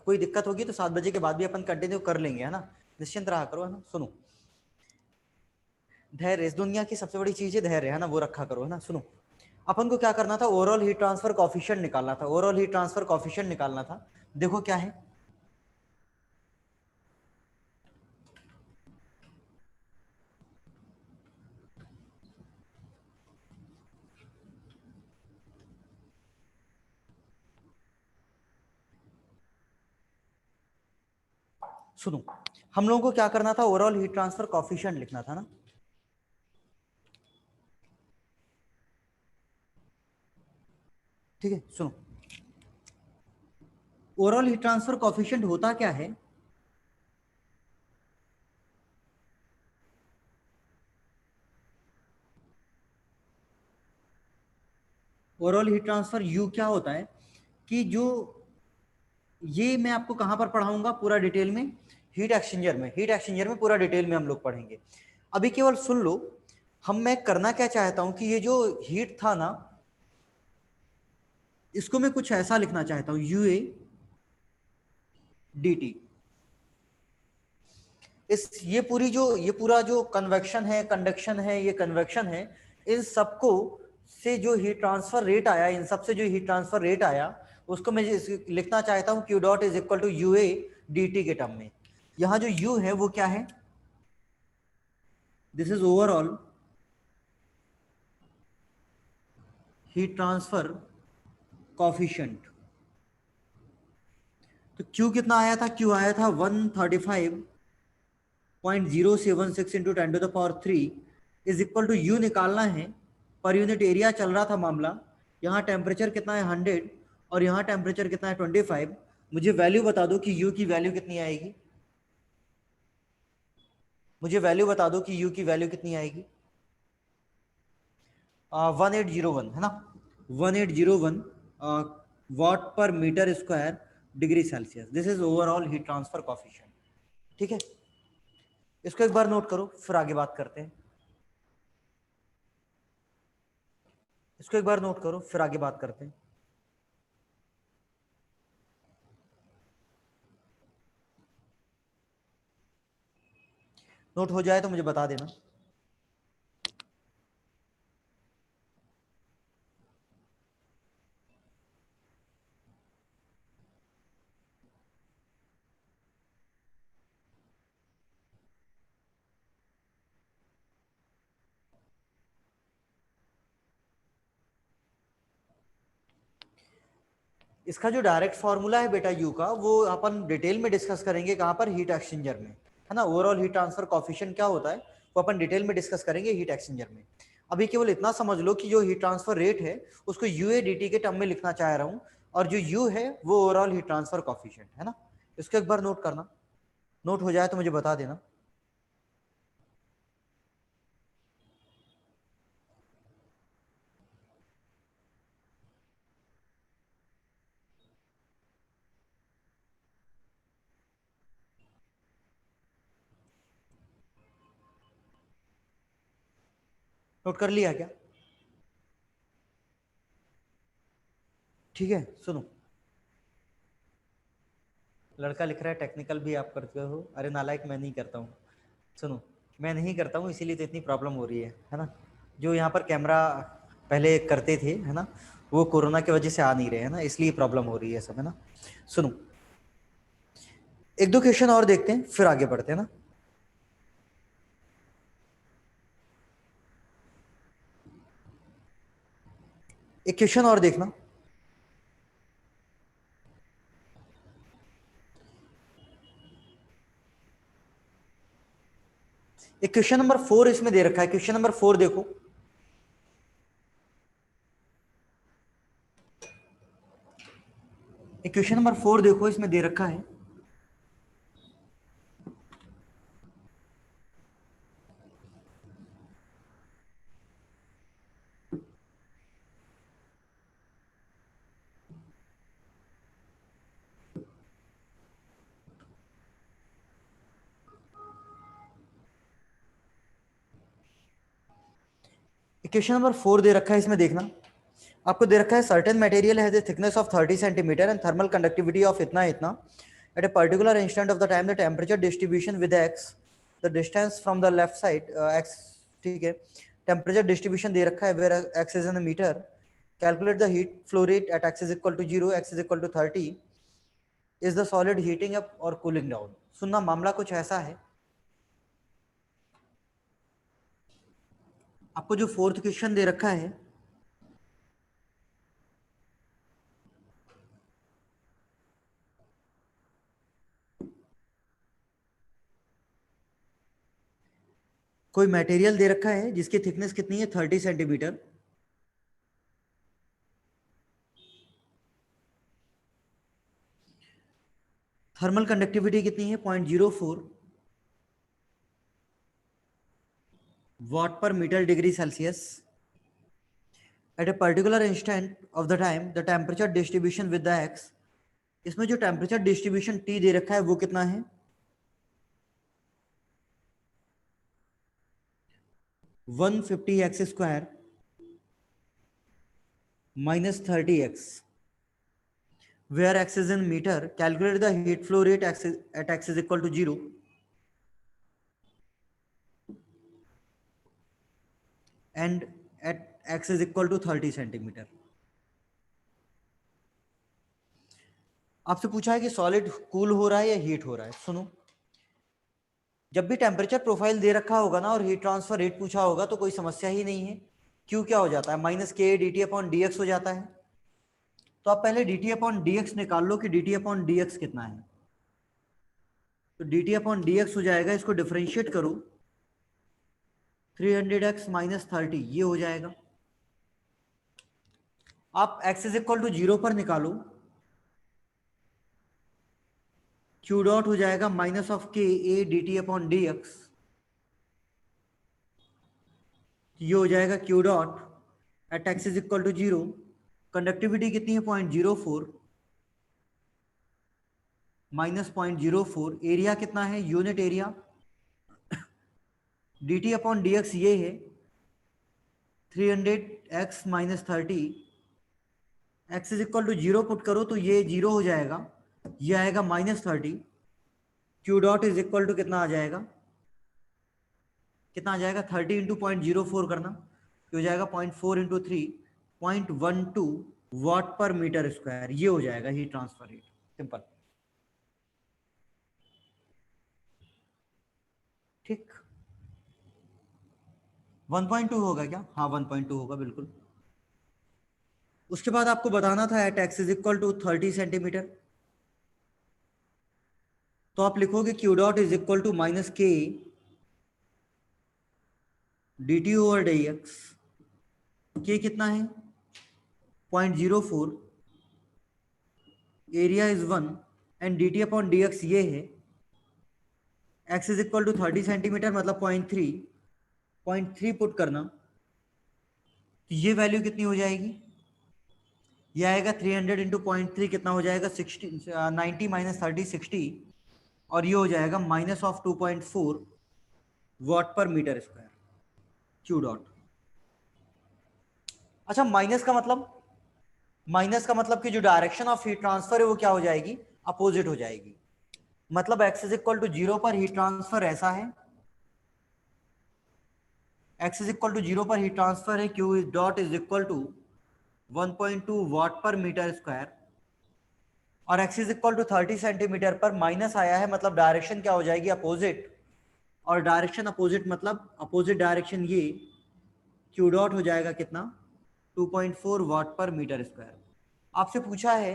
[SPEAKER 1] कोई दिक्कत होगी तो 7 बजे के बाद भी अपन कंटिन्यू कर लेंगे, है ना। निश्चिंत रहा करो, है ना। सुनो, धैर्य इस दुनिया की सबसे बड़ी चीज है, धैर्य, है ना, वो रखा करो, है ना। सुनो, अपन को क्या करना था, ओवरऑल हीट ट्रांसफर कॉफिशिएंट निकालना था, ओवरऑल हीट ट्रांसफर कॉफिशिएंट निकालना था। देखो क्या है, सुनो, हम लोगों को क्या करना था, ओवरऑल हीट ट्रांसफर कॉफिशिएंट लिखना था ना। ठीक है, सुनो, ओवरऑल हीट ट्रांसफर कॉफिशिएंट होता क्या है, ओवरऑल हीट ट्रांसफर यू क्या होता है कि जो, ये मैं आपको कहां पर पढ़ाऊंगा पूरा डिटेल में, हीट एक्सचेंजर में, हीट एक्सचेंजर में पूरा डिटेल में हम लोग पढ़ेंगे। अभी केवल सुन लो, मैं करना क्या चाहता हूं कि ये जो हीट था ना, इसको मैं कुछ ऐसा लिखना चाहता हूं, यू ए डी टी। इस ये पूरा जो कन्वेक्शन है, कंडक्शन है, ये कन्वेक्शन है, इन सबको से जो हीट ट्रांसफर रेट आया, इन सब से जो हीट ट्रांसफर रेट आया, उसको मैं लिखना चाहता हूं Q dot is equal to U A D T के टर्म में। यहां जो यू है वो क्या है, this is overall heat transfer coefficient. तो क्यू कितना आया था, क्यू आया था 135.076 into 10⁻³ is equal to U निकालना है, पर यूनिट एरिया चल रहा था मामला। यहाँ टेम्परेचर कितना है 100 और यहाँ टेम्परेचर कितना है 25। मुझे वैल्यू बता दो कि यू की वैल्यू कितनी आएगी, मुझे वैल्यू बता दो कि यू की वैल्यू कितनी आएगी। 1801, है ना, 1801 watt per metre square degree Celsius. This is overall heat transfer coefficient. ठीक है, इसको एक बार नोट करो, फिर आगे बात करते हैं। इसको एक बार नोट करो, फिर आगे बात करते हैं। नोट हो जाए तो मुझे बता देना। इसका जो डायरेक्ट फॉर्मूला है बेटा यू का, वो अपन डिटेल में डिस्कस करेंगे कहां पर, हीट एक्सचेंजर में, है ना। ओवरऑल हीट ट्रांसफर कॉफिशिएंट क्या होता है वो अपन डिटेल में डिस्कस करेंगे हीट एक्सचेंजर में। अभी केवल इतना समझ लो कि जो हीट ट्रांसफर रेट है उसको यू ए डी टी के टर्म में लिखना चाह रहा हूं, और जो यू है वो ओवरऑल हीट ट्रांसफर कॉफिशिएंट है ना। इसको एक बार नोट करना, नोट हो जाए तो मुझे बता देना। नोट कर लिया क्या? ठीक है, सुनो, लड़का लिख रहा है टेक्निकल भी आप करते हो, अरे नालायक मैं नहीं करता हूँ। सुनो, मैं नहीं करता हूँ, इसीलिए तो इतनी प्रॉब्लम हो रही है ना। जो यहाँ पर कैमरा पहले करते थे है ना, वो कोरोना की वजह से आ नहीं रहे है ना, इसलिए प्रॉब्लम हो रही है सब है ना। सुनो, एक दो क्वेश्चन और देखते हैं फिर आगे बढ़ते हैं ना। एक क्वेश्चन और देखना। एक क्वेश्चन नंबर 4 इसमें दे रखा है, क्वेश्चन नंबर 4 देखो। एक क्वेश्चन नंबर 4 देखो, इसमें दे रखा है क्वेश्चन नंबर 4 दे रखा है, इसमें देखना। आपको दे रखा है certain material has a thickness of 30 centimetre and thermal conductivity of इतना इतना at a particular instant of the time the temperature distribution with X, the distance from the left side X, ठीक है। टेम्परेचर डिस्ट्रीब्यूशन दे रखा है where X is in metre, calculate the heat flow rate at X is equal to 0, X is equal to 30, is the solid heating up और cooling down. सुनना, मामला कुछ ऐसा है। आपको जो फोर्थ क्वेश्चन दे रखा है, कोई मटेरियल दे रखा है जिसकी थिकनेस कितनी है 30 सेंटीमीटर, थर्मल कंडक्टिविटी कितनी है 0.04 watt per meter degree Celsius, at a particular instant of the time the temperature distribution with the x। इसमें जो टेम्परेचर डिस्ट्रीब्यूशन T दे रखा है वो कितना है 150x square minus 30x, where x is in meter, calculate the heat flow rate at x is equal to 0 and at x is equal to 30 centimetre. आपसे पूछा है कि सॉलिड कूल हो रहा है या हीट हो रहा है। सुनो, जब भी टेम्परेचर प्रोफाइल दे रखा होगा ना और हीट ट्रांसफर रेट पूछा होगा तो कोई समस्या ही नहीं है। क्यू क्या हो जाता है minus K D T upon D x हो जाता है। तो आप पहले D T upon D x निकाल लो कि D T upon D x कितना है। तो D T upon D x हो जाएगा, इसको डिफ्रेंशिएट करो 300x माइनस 30, ये हो जाएगा। आप x इज इक्वल टू 0 पर निकालो, क्यू डॉट हो जाएगा minus of K A D T upon D X, ये हो जाएगा Q dot at X is equal to 0। Conductivity कितनी है 0.04 माइनस 0.04, एरिया कितना है unit area D T upon D X ये है 300x minus 30, X is equal to 0 put करो तो ये 0 हो जाएगा, ये आएगा minus 30। Q dot is equal to कितना आ जाएगा, कितना आ जाएगा 30 इंटू 0.04 करना, ये हो जाएगा 0.4 इंटू 3 0.12 वाट पर मीटर स्क्वायर, ये हो जाएगा हीट ट्रांसफर रेट। सिंपल, ठीक। 1.2 होगा क्या? हाँ 1.2 होगा बिल्कुल। उसके बाद आपको बताना था at X is equal to 30 centimetre, तो आप लिखोगे Q dot is equal to minus K D T over D X. K कितना है 0.04, area is 1 and D T upon D X ये है, X is equal to 30 centimetre मतलब 0.3 put करना, तो ये वैल्यू कितनी हो जाएगी, ये आएगा 300 इंटू 0.3 कितना हो जाएगा 60, 90 माइनस 30 60, और ये हो जाएगा minus of 2.4 watt per metre square Q dot. अच्छा, माइनस का मतलब कि जो डायरेक्शन ऑफ हीट ट्रांसफर है वो क्या हो जाएगी, अपोजिट हो जाएगी। मतलब एक्स इज इक्वल टू 0 पर हीट ट्रांसफर ऐसा है x इज इक्वल टू 0 पर हीट ट्रांसफर है, q dot is equal to 1.2 watt per metre square, और x is equal to 30 centimetre पर माइनस आया है, मतलब डायरेक्शन क्या हो जाएगी, अपोजिट, और डायरेक्शन अपोजिट मतलब अपोजिट डायरेक्शन ये q डॉट हो जाएगा कितना, 2.4 वाट पर मीटर स्क्वायर। आपसे पूछा है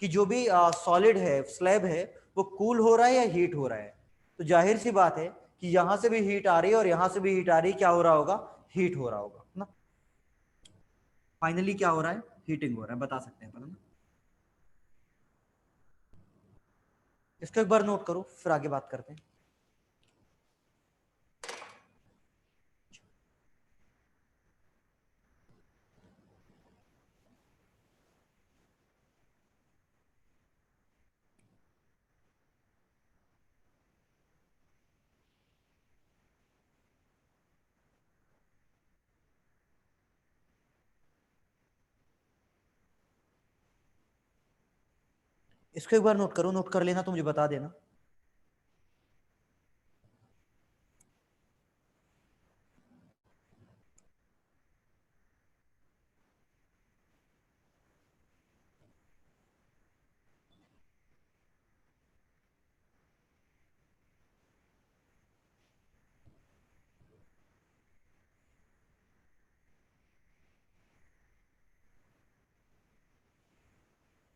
[SPEAKER 1] कि जो भी सॉलिड है, स्लैब है, वो कूल हो रहा है या हीट हो रहा है, तो जाहिर सी बात है कि यहां से भी हीट आ रही है और यहां से भी हीट आ रही है, क्या हो रहा होगा, हीट हो रहा होगा ना। फाइनली क्या हो रहा है, हीटिंग हो रहा है, बता सकते हैं अपन, है ना। इसको एक बार नोट करो, फिर आगे बात करते हैं। इसको एक बार नोट करो, नोट कर लेना तो मुझे बता देना।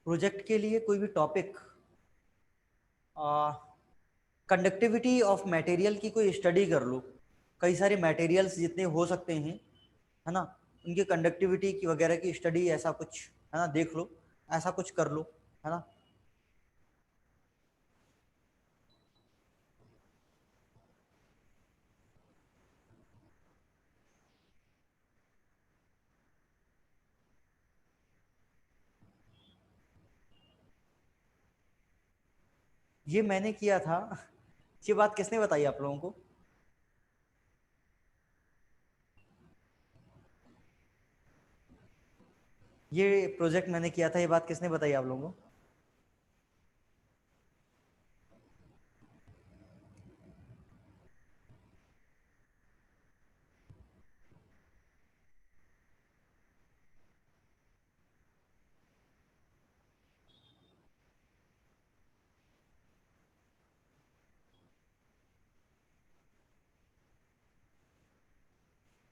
[SPEAKER 1] प्रोजेक्ट के लिए कोई भी टॉपिक, कंडक्टिविटी ऑफ मटेरियल की कोई स्टडी कर लो, कई सारे मटेरियल्स जितने हो सकते हैं, है ना, उनकी कंडक्टिविटी की वगैरह की स्टडी, ऐसा कुछ, है ना, देख लो, ऐसा कुछ कर लो, है ना। ये मैंने किया था। ये बात किसने बताई आप लोगों को? ये प्रोजेक्ट मैंने किया था, ये बात किसने बताई आप लोगों को?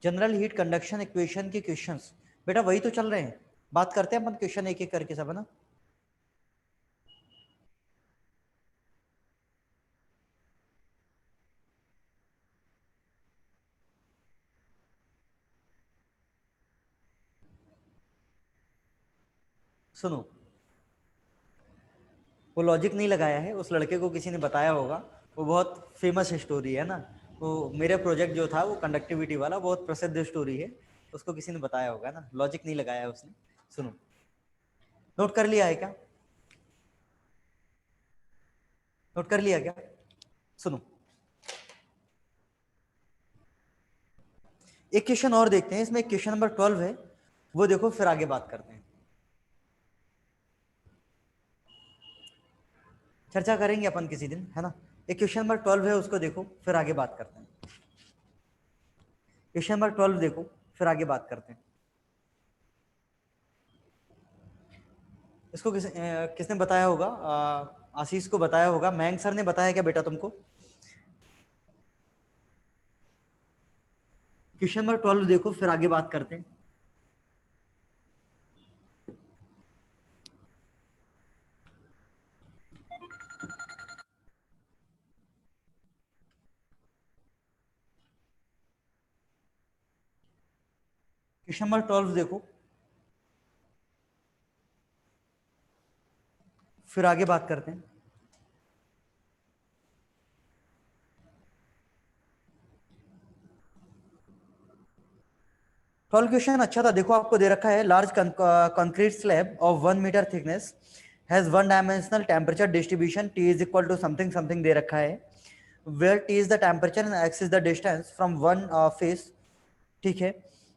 [SPEAKER 1] जनरल हीट कंडक्शन इक्वेशन के क्वेश्चंस, बेटा वही तो चल रहे हैं, बात करते हैं अपन क्वेश्चन एक एक करके सब, है ना। सुनो, वो लॉजिक नहीं लगाया है, उस लड़के को किसी ने बताया होगा, वो बहुत फेमस स्टोरी है ना। वो मेरा प्रोजेक्ट जो था वो कंडक्टिविटी वाला, बहुत प्रसिद्ध स्टोरी है, उसको किसी ने बताया होगा ना, लॉजिक नहीं लगाया है उसने। सुनो, नोट कर लिया है क्या? नोट कर लिया क्या? सुनो, एक क्वेश्चन और देखते हैं, इसमें क्वेश्चन नंबर 12 है, वो देखो, फिर आगे बात करते हैं, चर्चा करेंगे अपन किसी दिन, है ना। एक क्वेश्चन नंबर 12 है, उसको देखो, फिर आगे बात करते हैं। क्वेश्चन नंबर 12 देखो, फिर आगे बात करते हैं। इसको किसने बताया होगा? आशीष को बताया होगा, मयंक सर ने बताया क्या बेटा तुमको? क्वेश्चन नंबर 12 देखो, फिर आगे बात करते हैं। क्वेश्चन नंबर 12 देखो, फिर आगे बात करते हैं। 12 क्वेश्चन अच्छा था, देखो आपको दे रखा है, large concrete slab of 1 metre thickness has one dimensional temperature distribution, T is equal to something something दे रखा है, where T is the temperature and X is the distance from one face, ठीक है।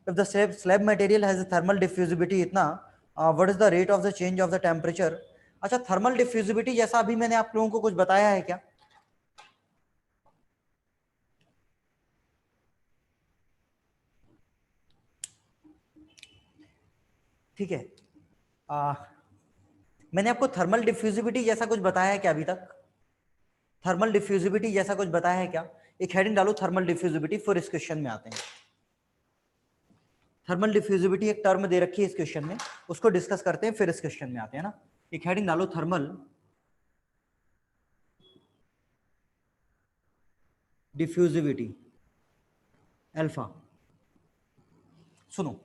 [SPEAKER 1] If the slab material has thermal diffusibility इतना, what is the rate of the change of the temperature. अच्छा, thermal diffusibility जैसा अभी मैंने आप लोगों को कुछ बताया है क्या? ठीक है। मैंने आपको थर्मल डिफ्यूजिविटी जैसा कुछ बताया है क्या अभी तक? थर्मल डिफ्यूजिविटी जैसा कुछ बताया है क्या? एक हेडिंग डालो थर्मल डिफ्यूजिविटी, फिर इस क्वेश्चन में आते हैं। थर्मल डिफ्यूजिविटी एक टर्म दे रखी है इस क्वेश्चन में, उसको डिस्कस करते हैं, फिर इस क्वेश्चन में आते हैं ना। एक हेडिंग डालो थर्मल डिफ्यूजिविटी अल्फा। सुनो,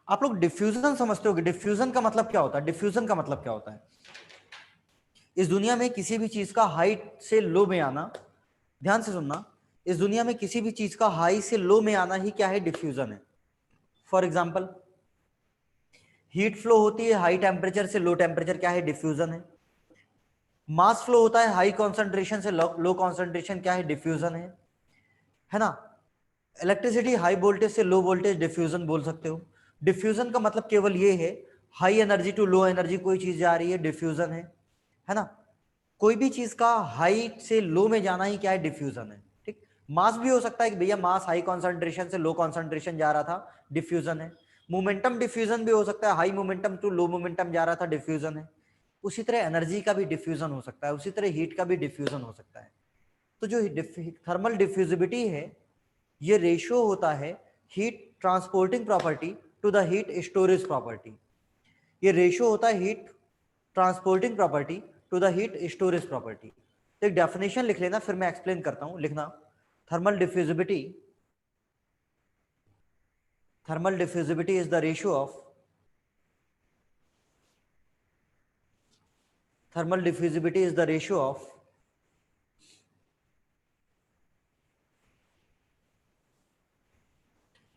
[SPEAKER 1] आप लोग डिफ्यूजन समझते होगे। डिफ्यूजन का मतलब क्या होता है? डिफ्यूजन का मतलब क्या होता है? इस दुनिया में किसी भी चीज का हाई से लो में आना, ध्यान से सुनना, इस दुनिया में किसी भी चीज का हाई से लो में आना ही क्या है? डिफ्यूजन है। फॉर एग्जाम्पल, हीट फ्लो होती है हाई टेम्परेचर से लो टेम्परेचर, क्या है? डिफ्यूजन है। मास फ्लो होता है हाई कॉन्सेंट्रेशन से लो कॉन्सेंट्रेशन, क्या है? डिफ्यूजन है ना। इलेक्ट्रिसिटी हाई वोल्टेज से लो वोल्टेज, डिफ्यूजन बोल सकते हो। डिफ्यूजन का मतलब केवल ये है, high energy to low energy कोई चीज जा रही है, डिफ्यूजन है ना। कोई भी चीज का हाई से लो में जाना ही क्या है? डिफ्यूजन है। ठीक। मास भी हो सकता है कि भैया मास हाई कॉन्सेंट्रेशन से लो कॉन्सेंट्रेशन जा रहा था, डिफ्यूजन है। मोमेंटम डिफ्यूजन भी हो सकता है, high momentum to low momentum जा रहा था, डिफ्यूजन है। उसी तरह एनर्जी का भी डिफ्यूजन हो सकता है, उसी तरह हीट का भी डिफ्यूजन हो सकता है। तो जो थर्मल डिफ्यूजिबिलिटी है, ये रेशियो होता है heat transporting property to the heat storage property. ये रेशियो होता है heat transporting property to the heat storage property. तो एक डेफिनेशन लिख लेना, फिर मैं एक्सप्लेन करता हूं। लिखना, thermal diffusibility is the ratio of thermal diffusibility is the ratio of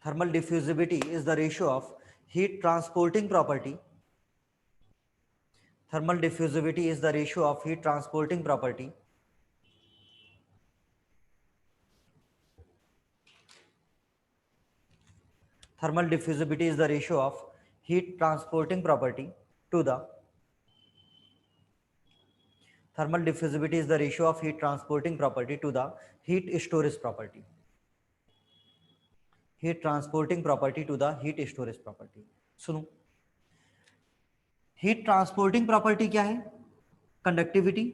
[SPEAKER 1] thermal diffusibility is the ratio of heat transporting property. Thermal diffusibility is the ratio of heat transporting property thermal diffusibility is the ratio of heat transporting property to the thermal diffusibility is the ratio of heat transporting property to the heat storage property. Heat transporting property to the heat storage property. सुनो, heat transporting property क्या है? Conductivity.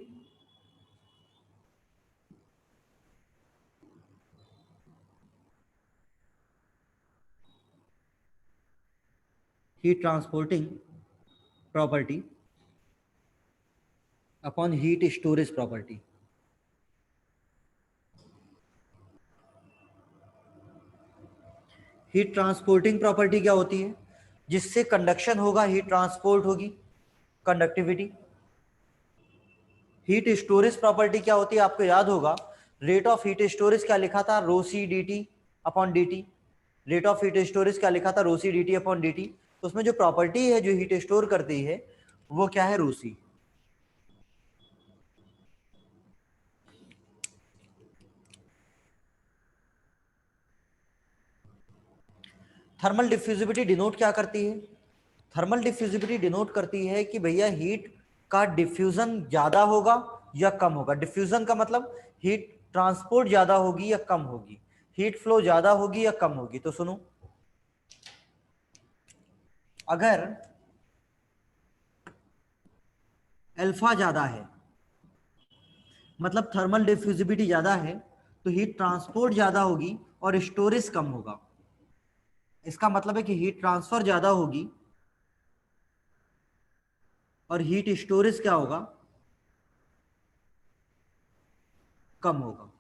[SPEAKER 1] Heat transporting property upon heat storage property. Heat transporting property क्या होती है? जिससे conduction होगा, heat transport होगी, conductivity. Heat storage property क्या होती है? आपको याद होगा, रेट ऑफ हीट स्टोरेज क्या लिखा था? Rho C D T upon D T. Rate of heat storage क्या लिखा था? Rho C D T upon D T. तो उसमें जो प्रॉपर्टी है जो हीट स्टोर करती है, वो क्या है? रो सी। थर्मल डिफ्यूजिबिलिटी डिनोट क्या करती है? थर्मल डिफ्यूजिबिलिटी डिनोट करती है कि भैया हीट का डिफ्यूजन ज्यादा होगा या कम होगा। डिफ्यूजन का मतलब हीट ट्रांसपोर्ट ज्यादा होगी या कम होगी, हीट फ्लो ज्यादा होगी या कम होगी। तो सुनो, अगर अल्फा ज्यादा है, मतलब थर्मल डिफ्यूजिबिलिटी ज्यादा है, तो हीट ट्रांसपोर्ट ज्यादा होगी और स्टोरेज कम होगा। इसका मतलब है कि हीट ट्रांसफर ज्यादा होगी और हीट स्टोरेज क्या होगा? कम होगा।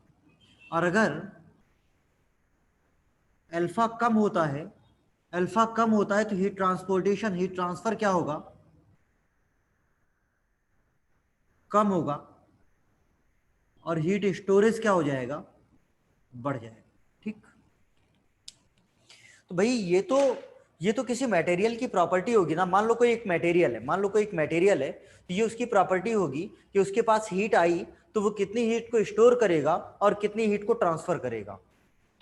[SPEAKER 1] और अगर अल्फा कम होता है, अल्फा कम होता है, तो हीट ट्रांसपोर्टेशन, हीट ट्रांसफर क्या होगा? कम होगा। और हीट स्टोरेज क्या हो जाएगा? बढ़ जाएगा। ठीक। तो भाई ये तो किसी मटेरियल की प्रॉपर्टी होगी ना। मान लो कोई एक मटेरियल है, मान लो कोई एक मटेरियल है, तो ये उसकी प्रॉपर्टी होगी कि उसके पास हीट आई तो वो कितनी हीट को स्टोर करेगा और कितनी हीट को ट्रांसफर करेगा।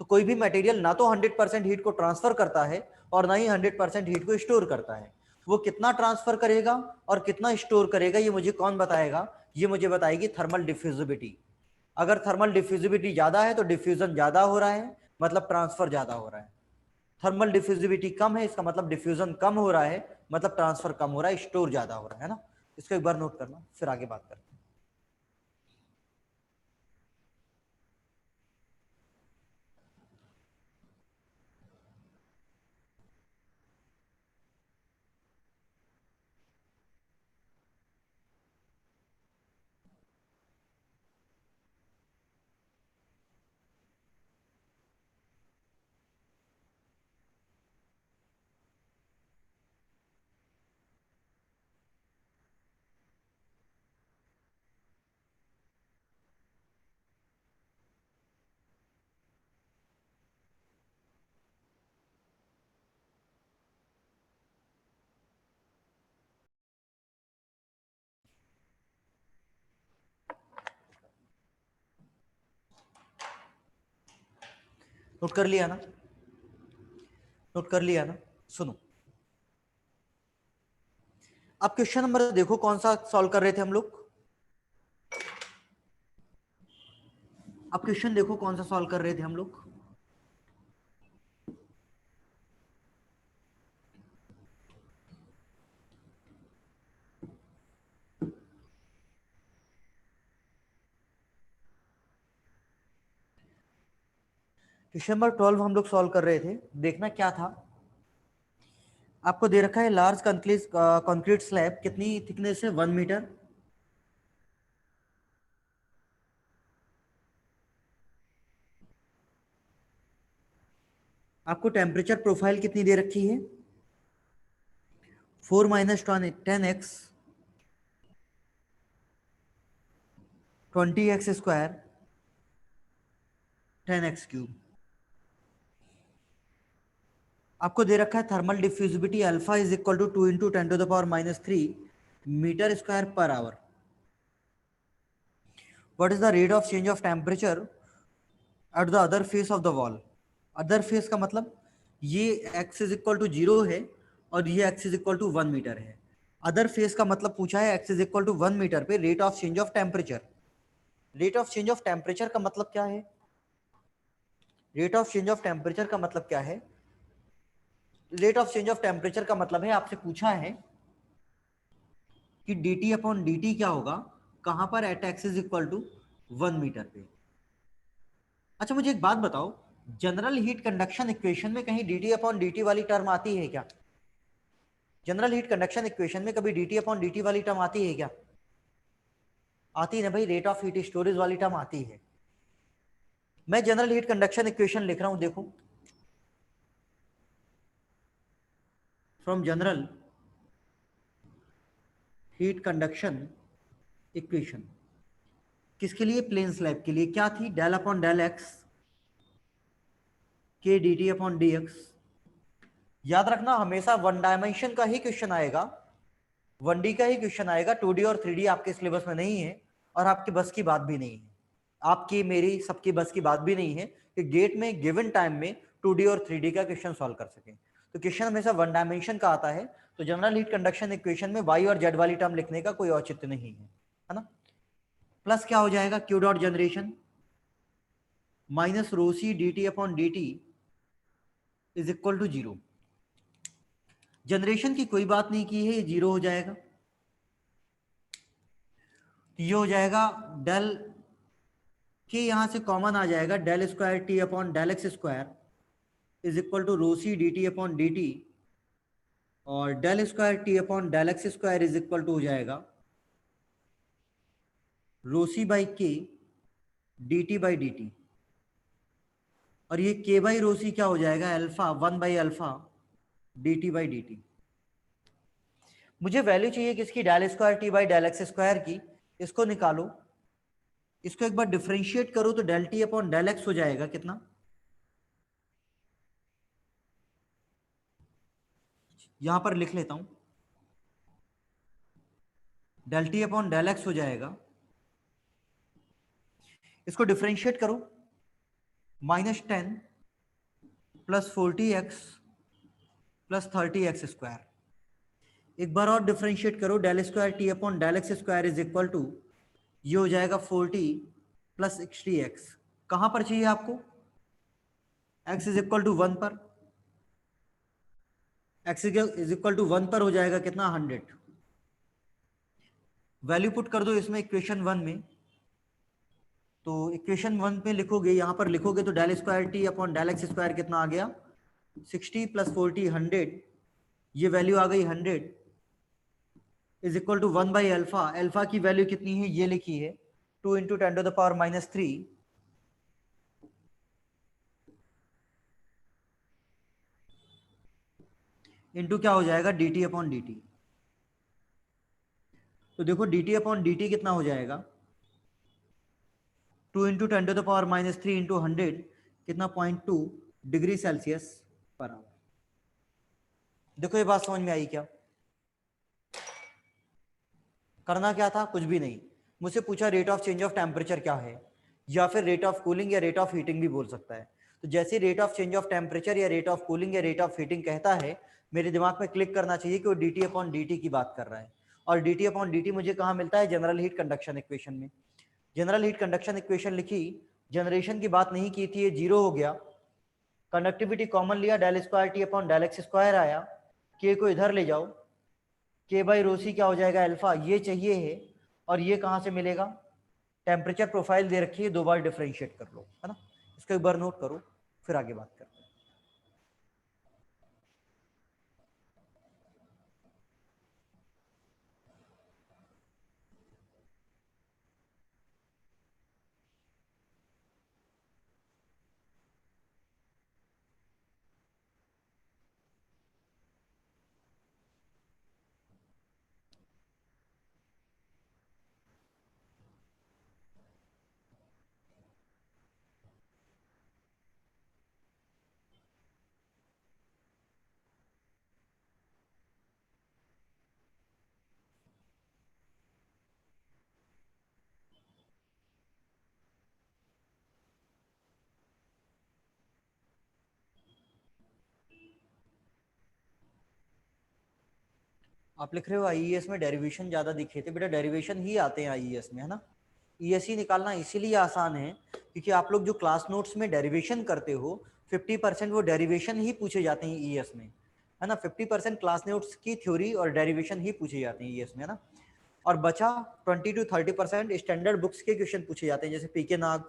[SPEAKER 1] तो कोई भी मटेरियल ना तो 100% हीट को ट्रांसफर करता है और ना ही 100% हीट को स्टोर करता है। वो कितना ट्रांसफर करेगा और कितना स्टोर करेगा, ये मुझे कौन बताएगा? ये मुझे बताएगी थर्मल डिफ्यूजिबिलिटी। अगर थर्मल डिफ्यूजिबिलिटी ज्यादा है तो डिफ्यूजन ज्यादा हो रहा है, मतलब ट्रांसफर ज्यादा हो रहा है। थर्मल डिफ्यूजिविटी कम है, इसका मतलब डिफ्यूजन कम हो रहा है, मतलब ट्रांसफर कम हो रहा है, स्टोर ज्यादा हो रहा है ना। इसको एक बार नोट करना, फिर आगे बात करते हैं। नोट कर लिया ना, नोट कर लिया ना। सुनो, अब क्वेश्चन नंबर देखो कौन सा सॉल्व कर रहे थे हम लोग। अब क्वेश्चन देखो कौन सा सॉल्व कर रहे थे हम लोग। क्वेश्चन नंबर 12 हम लोग सॉल्व कर रहे थे। देखना क्या था, आपको दे रखा है लार्ज कंक्रीट स्लैब, कितनी थिकनेस है, 1 मीटर। आपको टेम्परेचर प्रोफाइल कितनी दे रखी है, 4 - 10x 20x² 10x³ आपको दे रखा है thermal diffusibility alpha is equal to 2 × 10⁻³ metre square per hour. What is the rate of change of temperature at the other face of the wall. Other face का मतलब ये x इज इक्वल टू 0 है और ये x is equal to 1 metre है। Other face का मतलब पूछा है x is equal to 1 metre पे rate of change of temperature. Rate of change of temperature का मतलब क्या है, rate of change of temperature का मतलब क्या है, rate of change of temperature का मतलब है, आपसे पूछा है कि dt/dt क्या होगा, कहां पर at x is equal to 1 metre पे। अच्छा मुझे एक बात बताओ, जनरल हीट कंडक्शन इक्वेशन में कहीं dt/dt वाली टर्म आती है क्या? जनरल हीट कंडक्शन इक्वेशन में कभी dt/dt वाली टर्म आती है क्या? आती है ना भाई, रेट ऑफ हीट स्टोरेज वाली टर्म आती है। मैं जनरल हीट कंडक्शन इक्वेशन लिख रहा हूं, देखो, from general heat conduction equation, किसके लिए, प्लेन स्लैब के लिए, क्या थी, del/del x k dt/dx। याद रखना हमेशा वन डायमेंशन का ही क्वेश्चन आएगा, 1D का ही क्वेश्चन आएगा, 2D और 3D आपके सिलेबस में नहीं है और आपकी बस की बात भी नहीं है, आपकी मेरी सबकी बस की बात भी नहीं है कि गेट में गिवन टाइम में 2D और 3D का क्वेश्चन सॉल्व कर सके। तो क्वेश्चन हमेशा वन डायमेंशन का आता है, तो जनरल हीट कंडक्शन इक्वेशन में y और z वाली टर्म लिखने का कोई औचित्य नहीं है ना। प्लस क्या हो जाएगा, Q dot generation minus rho C dt/dt is equal to 0। Generation की कोई बात नहीं की है, ये 0 हो जाएगा। ये हो जाएगा डेल के, यहां से कॉमन आ जाएगा, del²t/del x² is equal to rho C dt/dt और del²t/del x² is equal to हो जाएगा रो सी बाई के dt/dt और ये k बाई रो सी क्या हो जाएगा, अल्फा 1/अल्फा dt/dt। मुझे वैल्यू चाहिए किसकी, del²t/del x² की, इसको निकालो, इसको एक बार डिफरेंशिएट करो तो del t/del x हो जाएगा कितना, यहां पर लिख लेता हूं, del t/del x हो जाएगा, इसको डिफरेंशिएट करो, -10 + 40x + 30x²। एक बार और डिफरेंशिएट करो, del²t/del x² is equal to, ये हो जाएगा 40 + 60x। कहां पर चाहिए आपको, x इज इक्वल टू 1 पर, x इज इक्वल टू 1 पर हो जाएगा कितना 100। वैल्यू पुट कर दो इसमें इक्वेशन 1 में, तो इक्वेशन 1 में लिखोगे, यहां पर लिखोगे तो del square T upon del X square कितना आ गया 60 प्लस 40 100, ये वैल्यू आ गई 100 is equal to 1 by alpha. Alpha की वैल्यू कितनी है ये लिखी है 2 into 10 to the power -3 into क्या हो जाएगा D T upon D T. तो देखो D T upon D T कितना हो जाएगा 2 into 10 to the power -3 into 100 कितना 0.2 डिग्री सेल्सियस पर आवर। देखो ये बात समझ में आई क्या? करना क्या था, कुछ भी नहीं, मुझसे पूछा rate of change of temperature क्या है, या फिर रेट ऑफ कूलिंग या रेट ऑफ हीटिंग भी बोल सकता है। तो जैसे rate of change of temperature या रेट ऑफ कूलिंग या रेट ऑफ हीटिंग कहता है, मेरे दिमाग में क्लिक करना चाहिए कि वो D T upon D T की बात कर रहा है। और D T upon D T मुझे कहाँ मिलता है, जनरल हीट कंडक्शन इक्वेशन में। जनरल हीट कंडक्शन इक्वेशन लिखी, जनरेशन की बात नहीं की थी, ये जीरो हो गया, कंडक्टिविटी कॉमन लिया, del square T upon del X square आया, के को इधर ले जाओ, के बाई रोसी क्या हो जाएगा अल्फा, ये चाहिए है। और ये कहाँ से मिलेगा, टेम्परेचर प्रोफाइल दे रखी है, दो बार डिफरेंशिएट कर लो, है ना, इसको एक बार नोट करो, फिर आगे बात करते हैं। आप लिख रहे हो आईईएस में डेरिवेशन ज्यादा दिखे थे, बेटा डेरिवेशन ही आते हैं आईईएस में, है ना। ईएसई निकालना इसीलिए आसान है क्योंकि आप लोग जो क्लास नोट्स में डेरिवेशन करते हो 50% वो डेरिवेशन ही पूछे जाते हैं ईएस में, है ना। 50% क्लास नोट्स की थ्योरी और डेरिवेशन ही पूछे जाते हैं ईएस में, है ना। और बचा 20 to 30% स्टैंडर्ड बुक्स के क्वेश्चन पूछे जाते हैं, जैसे पीके नाग,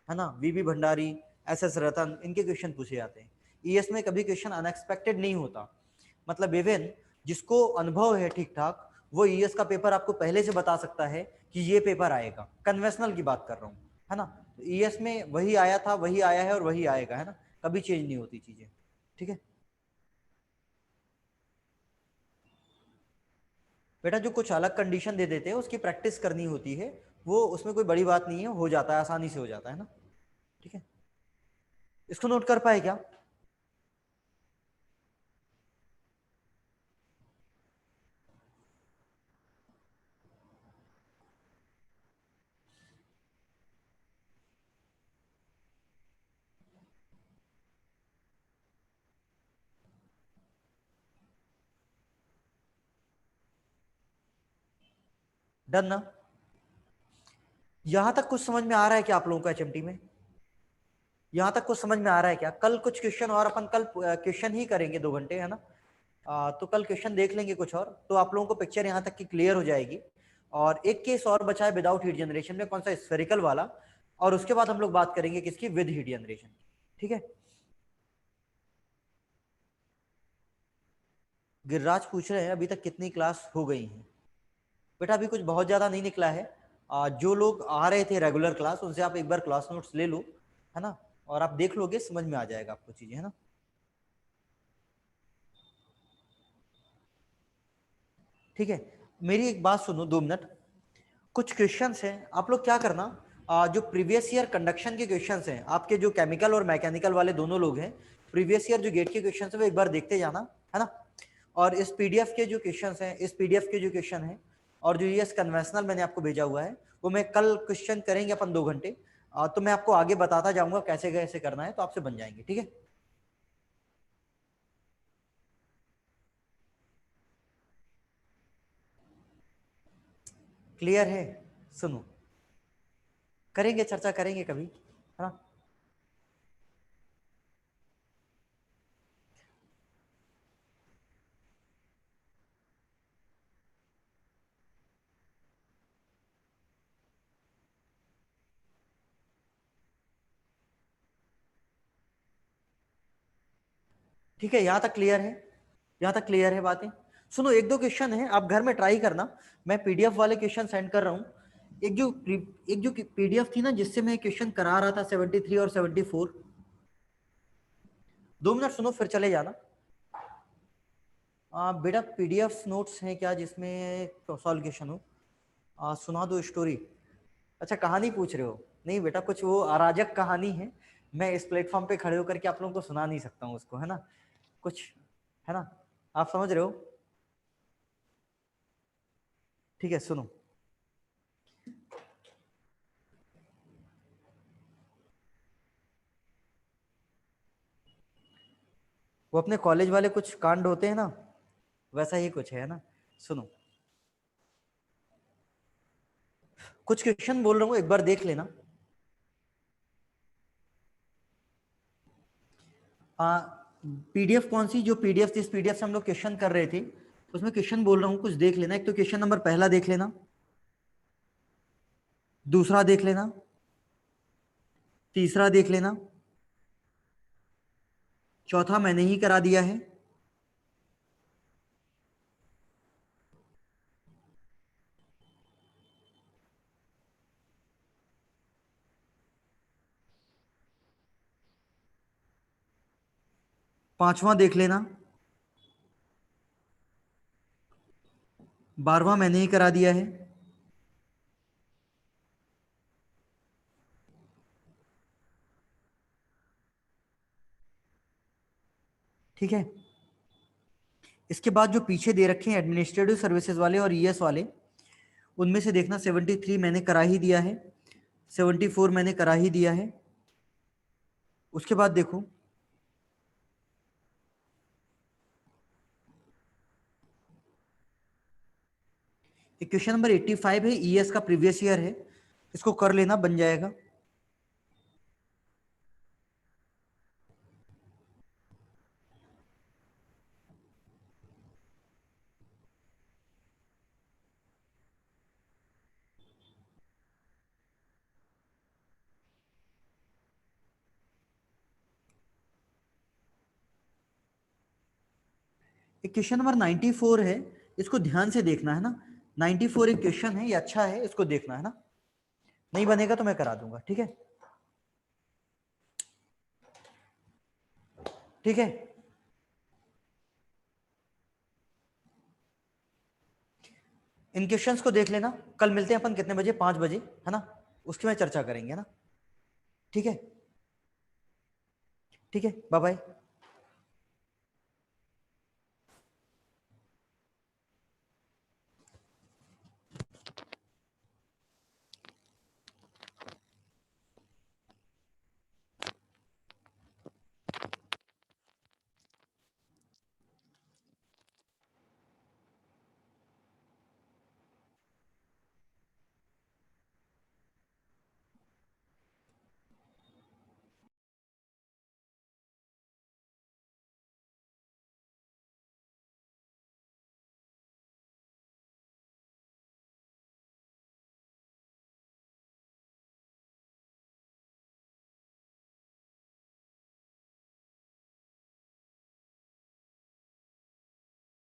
[SPEAKER 1] है ना, वीबी भंडारी, एसएस रतन, इनके क्वेश्चन पूछे जाते हैं। ईएस में कभी क्वेश्चन अनएक्सपेक्टेड नहीं होता, मतलब इवन जिसको अनुभव है ठीक ठाक वो ईएस का पेपर आपको पहले से बता सकता है कि ये पेपर आएगा, कन्वेंशनल की बात कर रहा हूँ, है ना। ईएस में वही आया था, वही आया है और वही आएगा, है ना, कभी चेंज नहीं होती चीजें, ठीक है। बेटा जो कुछ अलग कंडीशन दे देते हैं उसकी प्रैक्टिस करनी होती है, वो उसमें कोई बड़ी बात नहीं है, हो जाता है, आसानी से हो जाता है ना, ठीक है। इसको नोट कर पाए क्या? डन ना? यहां तक कुछ समझ में आ रहा है क्या आप लोगों को एचएमटी में? यहां तक कुछ समझ में आ रहा है क्या? कल कुछ क्वेश्चन और अपन कल क्वेश्चन ही करेंगे 2 घंटे, है ना। तो कल क्वेश्चन देख लेंगे कुछ और, तो आप लोगों को पिक्चर यहाँ तक की क्लियर हो जाएगी। और एक केस और बचा है विदाउट हीट जनरेशन में, कौन सा, स्फेरिकल वाला, और उसके बाद हम लोग बात करेंगे किसकी, विद हीट जनरेशन, ठीक है। गिरिराज पूछ रहे हैं अभी तक कितनी क्लास हो गई हैं। बेटा अभी कुछ बहुत ज्यादा नहीं निकला है, जो लोग आ रहे थे रेगुलर क्लास उनसे आप एक बार क्लास नोट्स ले लो, है ना, और आप देख लोगे, समझ में आ जाएगा आपको चीजें, है ना। ठीक है, मेरी एक बात सुनो 2 मिनट, कुछ क्वेश्चंस हैं, आप लोग क्या करना, जो प्रीवियस ईयर कंडक्शन के क्वेश्चंस हैं, आपके जो केमिकल और मैकेनिकल वाले दोनों लोग हैं, प्रीवियस ईयर जो गेट के क्वेश्चंस हैं वो एक बार देखते जाना, है ना। और इस पीडीएफ के जो क्वेश्चंस हैं, इस पीडीएफ के जो क्वेश्चन हैं और जो ये कन्वेंशनल मैंने आपको भेजा हुआ है, वो मैं कल क्वेश्चन करेंगे अपन 2 घंटे, तो मैं आपको आगे बताता जाऊंगा कैसे कैसे करना है, तो आपसे बन जाएंगे, ठीक है। क्लियर है? सुनो, करेंगे, चर्चा करेंगे कभी, है ना। ठीक है, यहां तक क्लियर है? यहां तक क्लियर है बातें? सुनो, एक दो क्वेश्चन है, आप घर में ट्राई करना। मैं पीडीएफ वाले क्वेश्चन सेंड कर रहा हूं। एक जो पीडीएफ थी ना जिससे मैं क्वेश्चन करा रहा था 73 और 74, 2 मिनट सुनो फिर चले जाना। बेटा पीडीएफ नोट्स हैं क्या जिसमें सॉल्व हो? सुना दो स्टोरी। अच्छा कहानी पूछ रहे हो? नहीं बेटा, कुछ वो अराजक कहानी है, मैं इस प्लेटफॉर्म पे खड़े होकर के आप लोगों को सुना नहीं सकता हूँ उसको, है ना, कुछ, है ना, आप समझ रहे हो? ठीक है सुनो। वो अपने कॉलेज वाले कुछ कांड होते हैं ना, वैसा ही कुछ है ना, सुनो। कुछ क्वेश्चन बोल रहा हूँ, एक बार देख लेना। पीडीएफ कौन सी, जो पीडीएफ जिस पीडीएफ से हम लोग क्वेश्चन कर रहे थे उसमें क्वेश्चन बोल रहा हूँ, कुछ देख लेना। एक तो क्वेश्चन नंबर पहला देख लेना, दूसरा देख लेना, तीसरा देख लेना, चौथा मैंने ही करा दिया है, पांचवा देख लेना, 12वां मैंने ही करा दिया है, ठीक है। इसके बाद जो पीछे दे रखे हैं एडमिनिस्ट्रेटिव सर्विसेज वाले और ईएस वाले, उनमें से देखना 73 मैंने करा ही दिया है, 74 मैंने करा ही दिया है। उसके बाद देखो क्वेश्चन नंबर 85 है, ईएस का प्रीवियस ईयर है, इसको कर लेना, बन जाएगा। एक क्वेश्चन नंबर 94 है, इसको ध्यान से देखना है ना। 94 एक क्वेश्चन है, ये अच्छा है, इसको देखना है ना, नहीं बनेगा तो मैं करा दूंगा, ठीक है, ठीक है। इन क्वेश्चंस को देख लेना। कल मिलते हैं अपन कितने बजे? 5 बजे, है ना, उसकी में चर्चा करेंगे ना, ठीक है, ठीक है, बाय बाय।